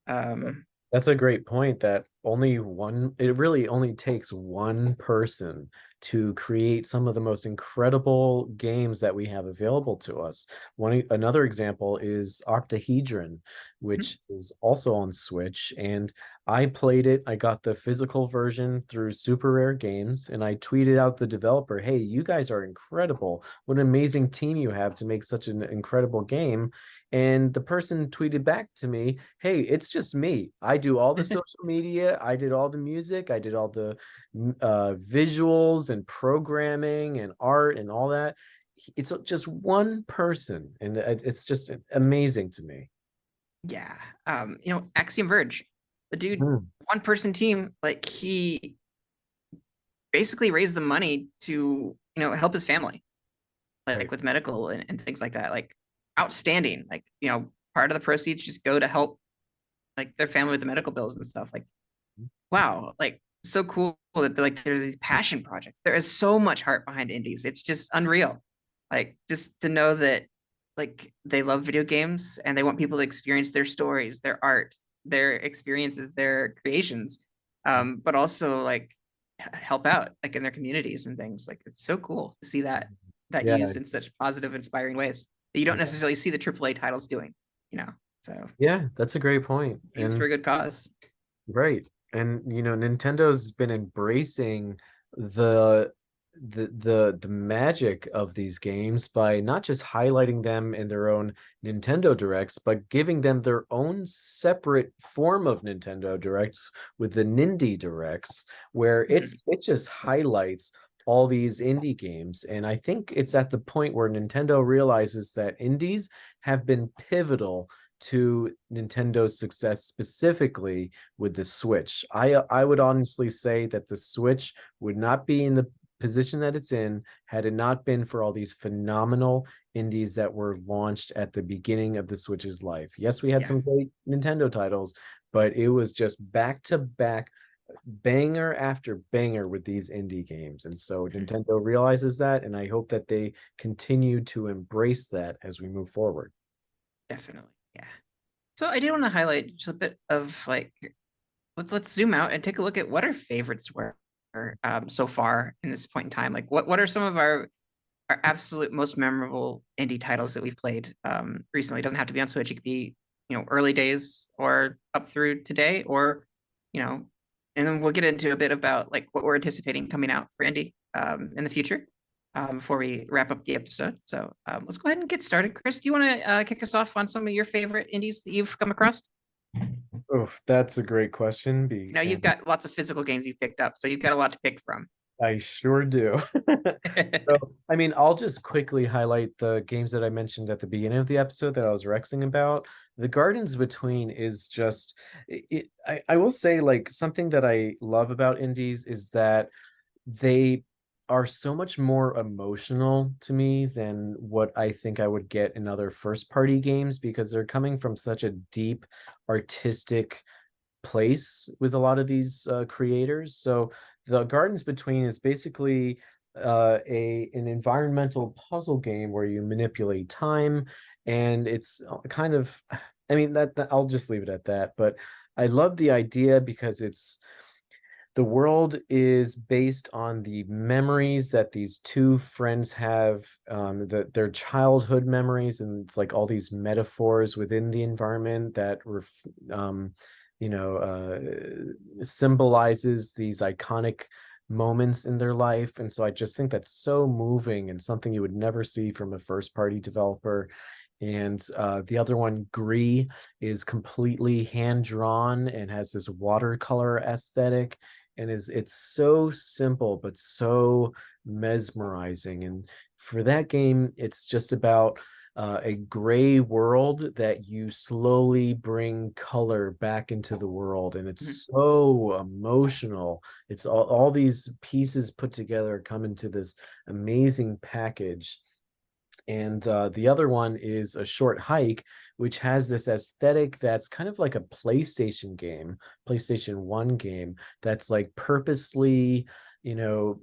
Um, That's a great point, that it really only takes one person to create some of the most incredible games that we have available to us. Another example is Octahedron, which is also on Switch. And I played it. I got the physical version through Super Rare Games, and I tweeted out the developer, "Hey, you guys are incredible. What an amazing team you have to make such an incredible game." And the person tweeted back to me, "Hey, it's just me. I do all the social media. I did all the music. I did all the visuals and programming and art and all that. It's just one person." And it's just amazing to me. yeah. Axiom Verge, the dude, Mhm. one person team, like he basically raised the money to, help his family like Right. with medical and things like that. Like outstanding. Like, part of the proceeds just go to help like their family with the medical bills and stuff. Like, wow, like so cool that like there's these passion projects. There is so much heart behind indies. It's just unreal. Like just to know that like they love video games and they want people to experience their stories, their art, their experiences, their creations, but also like help out like in their communities and things. Like it's so cool to see that Yeah. used in such positive, inspiring ways that you don't Yeah. necessarily see the AAA titles doing, So Yeah, that's a great point. used for And a good cause. right. And Nintendo's been embracing the the magic of these games by not just highlighting them in their own Nintendo Directs, but giving them their own separate form of Nintendo Directs with the Nindy Directs, where Mhm. it just highlights all these indie games. And I think it's at the point where Nintendo realizes that indies have been pivotal to Nintendo's success, specifically with the Switch. I would honestly say that the Switch would not be in the position that it's in had it not been for all these phenomenal indies that were launched at the beginning of the Switch's life. Yes, we had Yeah. some great Nintendo titles, but it was just back to back banger after banger with these indie games. And so Mhm. Nintendo realizes that, and I hope that they continue to embrace that as we move forward. Definitely. Yeah. So I did want to highlight just a bit of like let's zoom out and take a look at what our favorites were so far in this point in time. Like what are some of our absolute most memorable indie titles that we've played recently? It doesn't have to be on Switch. It could be, early days or up through today or, you know, and then we'll get into a bit about like what we're anticipating coming out for indie in the future. before we wrap up the episode. So let's go ahead and get started. Chris, do you want to kick us off on some of your favorite indies that you've come across? Oh, that's a great question. You've got lots of physical games you've picked up, so you've got a lot to pick from. I sure do. So, I mean, I'll just quickly highlight the games that I mentioned at the beginning of the episode that I was rexing about. The Gardens Between is just, I will say, like, something that I love about indies is that they are so much more emotional to me than what I think I would get in other first party games because they're coming from such a deep artistic place with a lot of these creators. So the Gardens Between is basically a an environmental puzzle game where you manipulate time, and it's kind of, I mean that I'll just leave it at that. But I love the idea because it's the world is based on the memories that these two friends have, their childhood memories, and it's like all these metaphors within the environment that um, symbolizes these iconic moments in their life. And so I just think that's so moving and something you would never see from a first party developer. And the other one, Gree, is completely hand drawn and has this watercolor aesthetic, and is it's so simple but so mesmerizing. And for that game, it's just about a gray world that you slowly bring color back into the world, and Mhm. it's so emotional. It's all these pieces put together come into this amazing package. And the other one is A Short Hike, which has this aesthetic that's kind of like a PlayStation game, PlayStation 1 game, that's like purposely, you know,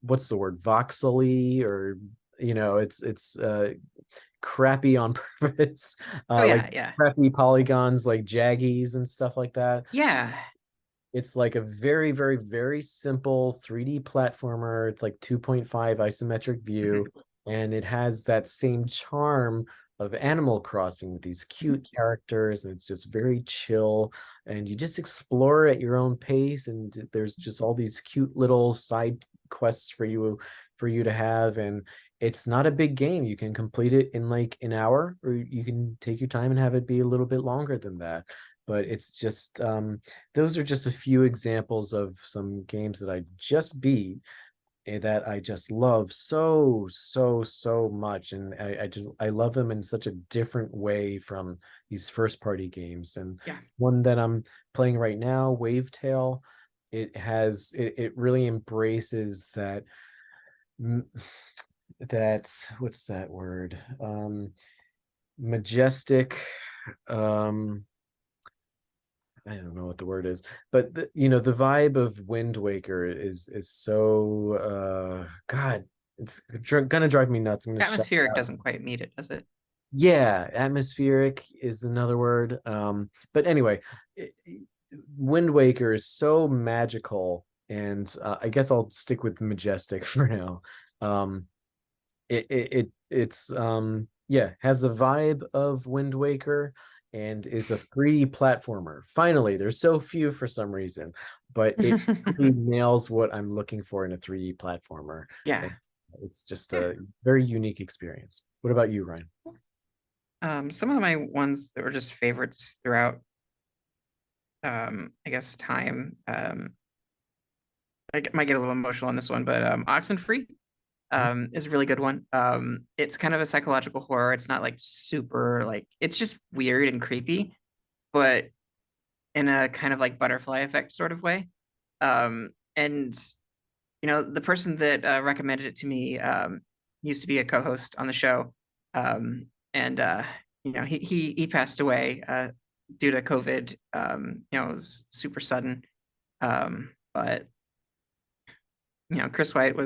what's the word, voxely, or it's crappy on purpose, Oh like yeah, yeah, crappy polygons, like jaggies and stuff like that. yeah. It's like a very, very, very simple 3D platformer. It's like 2.5 isometric Mhm. view, and it has that same charm of Animal Crossing with these Mhm. cute characters, and it's just very chill. And you just explore at your own pace, and there's just all these cute little side quests for you to have. And it's not a big game. You can complete it in like an hour, or you can take your time and have it be a little bit longer than that. But it's just those are just a few examples of some games that I just beat and that I just love so, so, so much. And I love them in such a different way from these first party games. And Yeah. one that I'm playing right now, Wavetail, it really embraces that that what's that word? Majestic, um I don't know what the word is, but the vibe of Wind Waker is so God, it's gonna drive me nuts. I'm gonna shut. Atmospheric doesn't quite meet it, does it? Yeah, atmospheric is another word. But anyway, Wind Waker is so magical, and I guess I'll stick with majestic for now. Um, it's yeah, has the vibe of Wind Waker and is a 3D platformer. Finally, there's so few for some reason, but it really nails what I'm looking for in a 3D platformer. Yeah, And it's just yeah. a very unique experience. What about you, Ryan? Some of my ones that were just favorites throughout, I guess time. Might get a little emotional on this one, but Oxenfree is a really good one. It's kind of a psychological horror. It's not like super like it's just weird and creepy, but in a kind of like butterfly effect sort of way. And the person that recommended it to me used to be a co-host on the show, and he passed away due to COVID. It was super sudden, but Chris White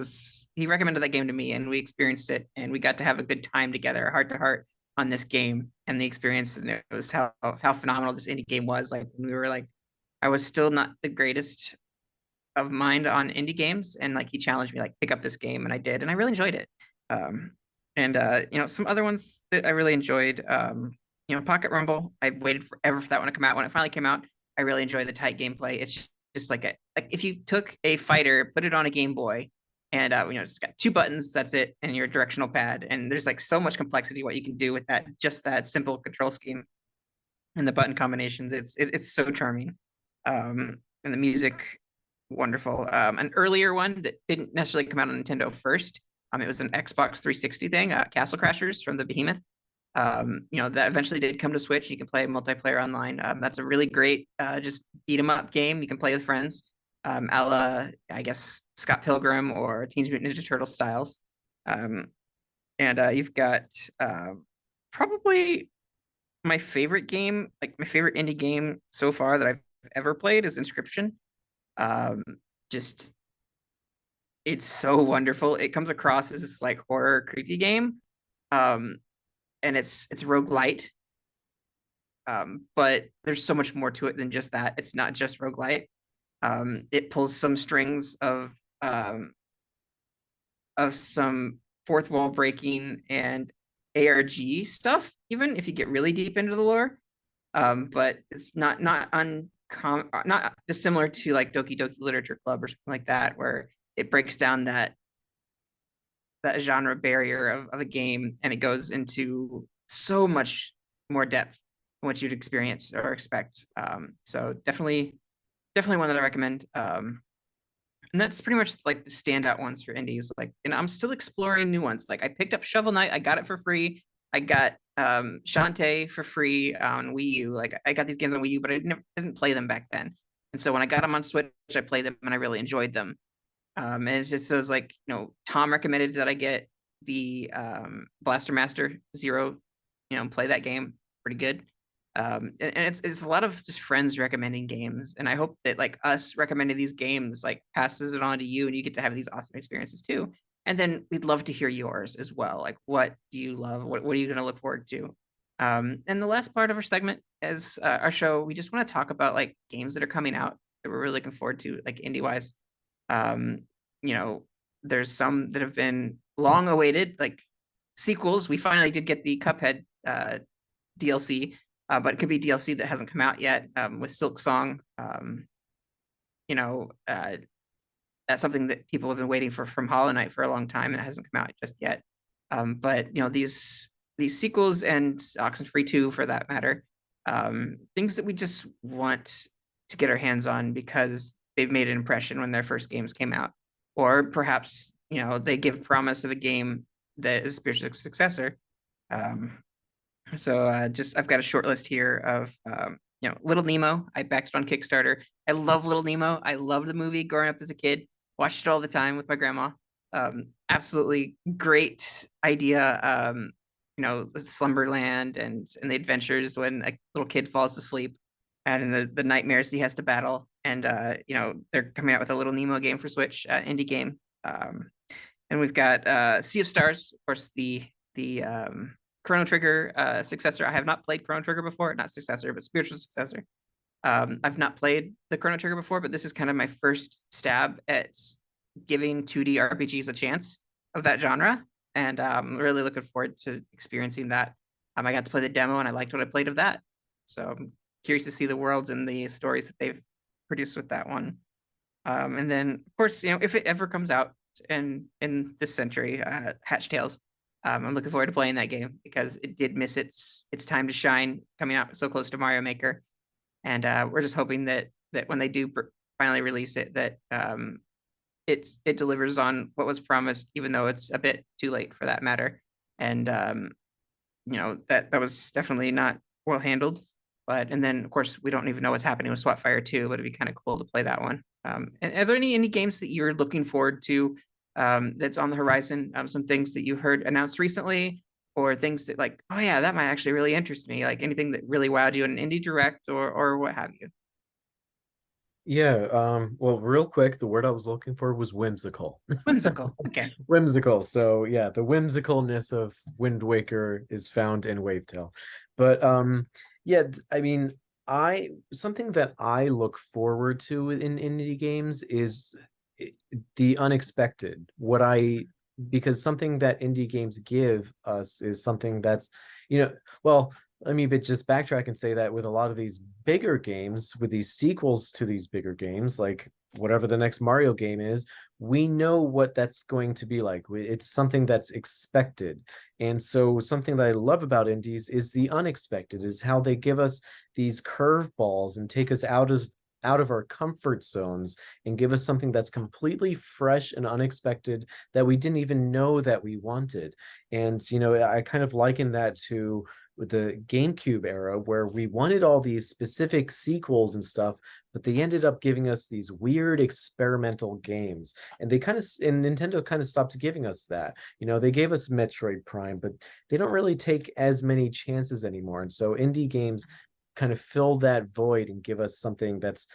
he recommended that game to me, and we experienced it, and we got to have a good time together, heart to heart, on this game and the experience. And it was how phenomenal this indie game was. Like when we were like, I was still not the greatest of mind on indie games, and like he challenged me like pick up this game, and I did, and I really enjoyed it. And some other ones that I really enjoyed. Pocket Rumble. I waited forever for that one to come out. When it finally came out, I really enjoyed the tight gameplay. It's just like if you took a fighter, put it on a Game Boy, and it's got two buttons, that's it, and your directional pad. And there's like so much complexity what you can do with that, just that simple control scheme and the button combinations. It's so charming. And the music, wonderful. An earlier one that didn't necessarily come out on Nintendo first. It was an Xbox 360 thing, Castle Crashers from the Behemoth. That eventually did come to Switch. You can play multiplayer online. That's a really great just beat 'em up game. You can play with friends, a la, I guess, Scott Pilgrim or Teenage Mutant Ninja Turtle styles. And you've got probably my favorite game, like my favorite indie game so far that I've ever played is Inscription. Um, just it's so wonderful. It comes across as this like horror creepy game. Um, and it's roguelite. But there's so much more to it than just that. It's not just roguelite. It pulls some strings of some fourth wall breaking and ARG stuff, even if you get really deep into the lore. But it's not dissimilar to like Doki Doki Literature Club or something like that, where it breaks down that genre barrier of a game and it goes into so much more depth than what you'd experience or expect. So definitely one that I recommend. And that's pretty much like the standout ones for indies. Like, and I'm still exploring new ones. Like I picked up Shovel Knight, I got it for free. I got Shantae for free on Wii U. Like I got these games on Wii U, but didn't play them back then. And so when I got them on Switch, I played them and I really enjoyed them. And it was like, Tom recommended that I get the Blaster Master Zero, play that game. Pretty good. And it's a lot of just friends recommending games. And I hope that like us recommending these games like passes it on to you and you get to have these awesome experiences too. And then we'd love to hear yours as well. Like, what do you love? What are you going to look forward to? And the last part of our segment is our show. We just want to talk about like games that are coming out that we're really looking forward to, like indie wise. Um, you know, there's some that have been long awaited, like sequels. We finally did get the Cuphead DLC, but it could be DLC that hasn't come out yet, with Silk Song. You know, uh, that's something that people have been waiting for from Hollow Knight for a long time, and it hasn't come out just yet. But these sequels and Oxenfree 2 for that matter, things that we just want to get our hands on because they've made an impression when their first games came out, or perhaps they give promise of a game that is a spiritual successor. Um, just I've got a short list here of Little Nemo. I backed it on Kickstarter. I love Little Nemo. I love the movie growing up as a kid. Watched it all the time with my grandma. Absolutely great idea. Slumberland and the adventures when a little kid falls asleep and in the nightmares he has to battle. And they're coming out with a Little Nemo game for Switch, indie game. And we've got Sea of Stars, of course, the Chrono Trigger successor. I have not played Chrono Trigger before, not successor, but spiritual successor. I've not played the Chrono Trigger before, but this is kind of my first stab at giving 2D RPGs a chance of that genre, and I'm really looking forward to experiencing that. I got to play the demo, and I liked what I played of that. So I'm curious to see the worlds and the stories that they've produced with that one. And then, of course, if it ever comes out in this century, Hatch Tales. I'm looking forward to playing that game because it did miss its time to shine coming out so close to Mario Maker, and we're just hoping that when they do finally release it, that it delivers on what was promised, even though it's a bit too late for that matter. And that was definitely not well handled. And then of course we don't even know what's happening with SWATfire 2, but it'd be kind of cool to play that one. And are there any games that you're looking forward to that's on the horizon? Some things that you heard announced recently, or things that like, oh yeah, that might actually really interest me. Like anything that really wowed you in an indie direct or what have you. Yeah, well, real quick, the word I was looking for was whimsical. Whimsical. Okay. Whimsical. So yeah, the whimsicalness of Wind Waker is found in Wavetail. But yeah, I mean, I something that I look forward to in indie games is the unexpected. Because something that indie games give us is something that's, well, let me just backtrack and say that with a lot of these bigger games, with these sequels to these bigger games, like whatever the next Mario game is, we know what that's going to be like. It's something that's expected. And so something that I love about indies is the unexpected, is how they give us these curveballs and take us out of our comfort zones and give us something that's completely fresh and unexpected that we didn't even know that we wanted. And I kind of liken that to the GameCube era, where we wanted all these specific sequels and stuff, but they ended up giving us these weird experimental games. And Nintendo kind of stopped giving us that. They gave us Metroid Prime, but they don't really take as many chances anymore. And so indie games kind of fill that void and give us something that's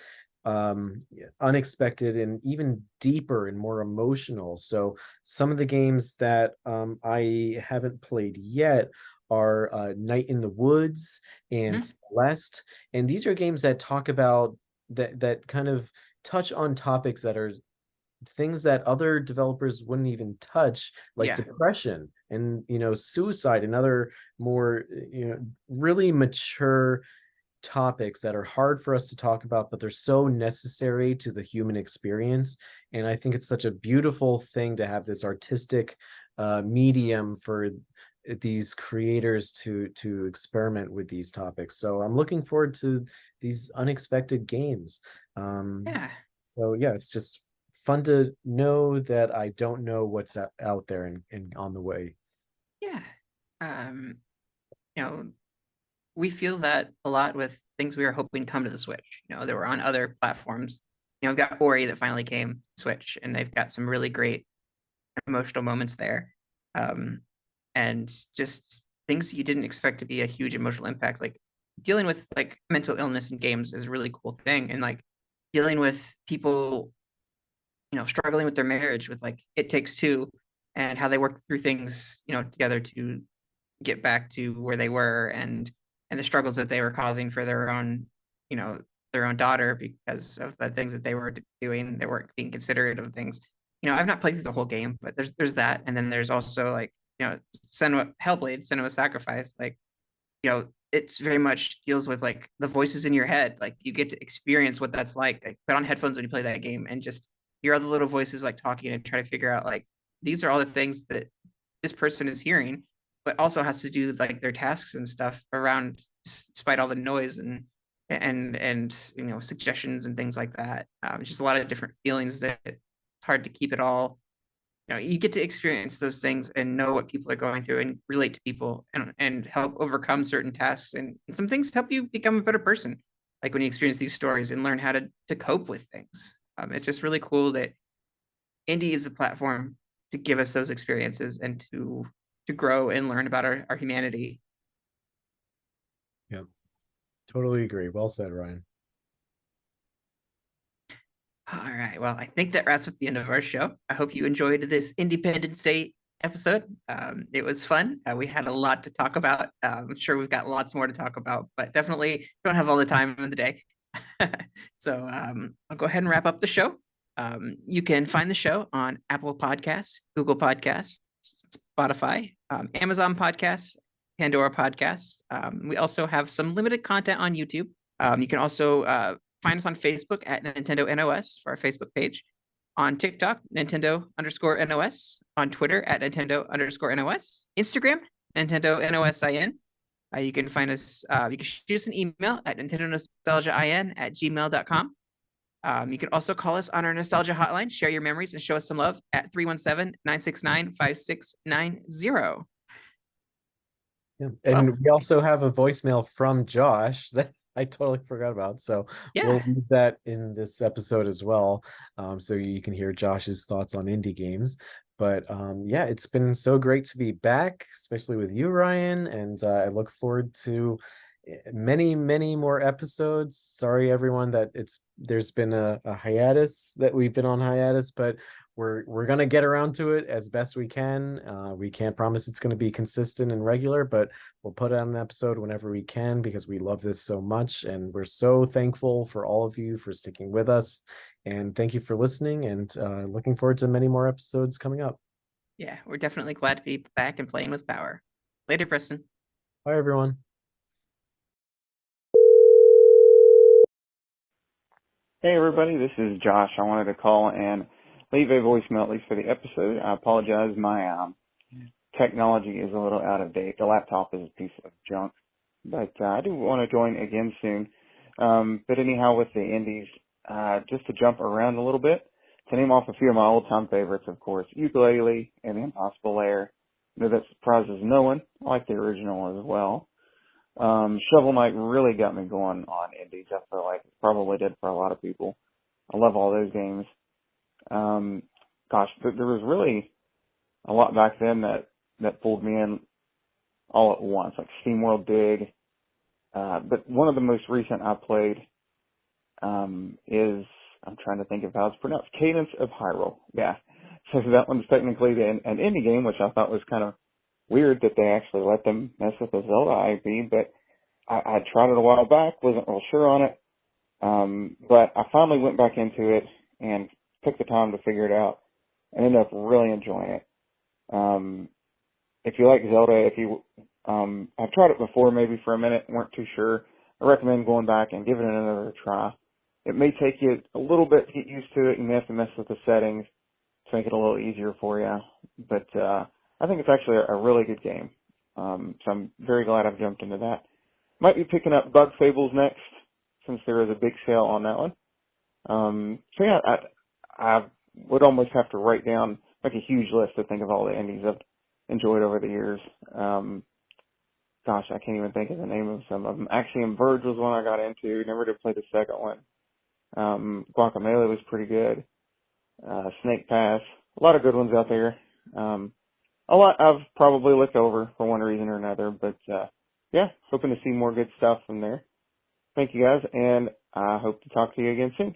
unexpected and even deeper and more emotional. So some of the games that I haven't played yet are Night in the Woods and Mhm. Celeste, and these are games that talk about that kind of touch on topics that are things that other developers wouldn't even touch, like Yeah. depression and suicide and other more really mature topics that are hard for us to talk about, but they're so necessary to the human experience. And I think it's such a beautiful thing to have this artistic medium for these creators to experiment with these topics. So I'm looking forward to these unexpected games. Um, Yeah. so yeah, it's just fun to know that I don't know what's out there and on the way. Yeah. Um, you know, we feel that a lot with things we were hoping to come to the Switch. They were on other platforms. We've got Ori that finally came to Switch, and they've got some really great emotional moments there. Um, and just things you didn't expect to be a huge emotional impact. Like dealing with like mental illness in games is a really cool thing. And like dealing with people, struggling with their marriage with like It Takes Two and how they work through things, together to get back to where they were and the struggles that they were causing for you know, their own daughter because of the things that they were doing. They weren't being considerate of things. I've not played through the whole game, but there's that, and then there's also like Senua Hellblade, Senua Sacrifice. Like it's very much deals with like the voices in your head. Like you get to experience what that's like put on headphones when you play that game and just hear all the little voices like talking and try to figure out like these are all the things that this person is hearing, but also has to do like their tasks and stuff around despite all the noise and suggestions and things like that. It's just a lot of different feelings that it's hard to keep it all. You get to experience those things and know what people are going through and relate to people and help overcome certain tasks and some things to help you become a better person. Like when you experience these stories and learn how to cope with things. It's just really cool that indie is a platform to give us those experiences and to grow and learn about our humanity. Yeah, totally agree. Well said, Ryan. All right. Well, I think that wraps up the end of our show. I hope you enjoyed this Independence Day episode. It was fun. We had a lot to talk about. I'm sure we've got lots more to talk about, but definitely don't have all the time in the day. So I'll go ahead and wrap up the show. You can find the show on Apple Podcasts, Google Podcasts, Spotify, Amazon Podcasts, Pandora Podcasts. We also have some limited content on YouTube. You can also find us on Facebook at Nintendo NOS for our Facebook page. On TikTok, Nintendo_NOS. On Twitter at Nintendo_NOS. Instagram, Nintendo NOSIN. You can find us, you can shoot us an email at Nintendo nostalgiain at gmail.com. You can also call us on our nostalgia hotline, share your memories, and show us some love at 317-969-5690. Yeah. Well, And we also have a voicemail from Josh that I totally forgot about. So yeah, we'll leave that in this episode as well. So you can hear Josh's thoughts on indie games. But yeah, it's been so great to be back, especially with you, Ryan. And I look forward to many, many more episodes. Sorry, everyone, that there's been a hiatus, that we've been on hiatus, but we're gonna get around to it as best we can. We can't promise it's gonna be consistent and regular, but we'll put out an episode whenever we can because we love this so much, and we're so thankful for all of you for sticking with us. And thank you for listening, and looking forward to many more episodes coming up. yeah, we're definitely glad to be back and playing with power. Later, Preston. Bye, everyone. Hey everybody, this is Josh. I wanted to call and leave a voicemail at least for the episode. I apologize, my technology is a little out of date. The laptop is a piece of junk, but I do want to join again soon. But anyhow, with the indies, just to jump around a little bit, to name off a few of my old-time favorites, of course, Ukulele and The Impossible Lair. I know that surprises no one. I like the original as well. Shovel Knight really got me going on indies. I feel like it probably did for a lot of people. I love all those games. There was really a lot back then that pulled me in all at once, like SteamWorld Dig. But one of the most recent I played is, I'm trying to think of how it's pronounced, Cadence of Hyrule. Yeah. So that one's technically an indie game, which I thought was kind of weird that they actually let them mess with the Zelda IP, but I tried it a while back, wasn't real sure on it. But I finally went back into it and took the time to figure it out and ended up really enjoying it. If you like Zelda, I've tried it before maybe for a minute, weren't too sure. I recommend going back and giving it another try. It may take you a little bit to get used to it. You may have to mess with the settings to make it a little easier for you. But I think it's actually a really good game. So I'm very glad I've jumped into that. Might be picking up Bug Fables next, since there is a big sale on that one. So yeah, I would almost have to write down like a huge list to think of all the indies I've enjoyed over the years. I can't even think of the name of some of them. Axiom Verge was one I got into. Never did play the second one. Guacamelee was pretty good. Snake Pass. A lot of good ones out there. A lot I've probably looked over for one reason or another, but yeah, hoping to see more good stuff from there. Thank you guys, and I hope to talk to you again soon.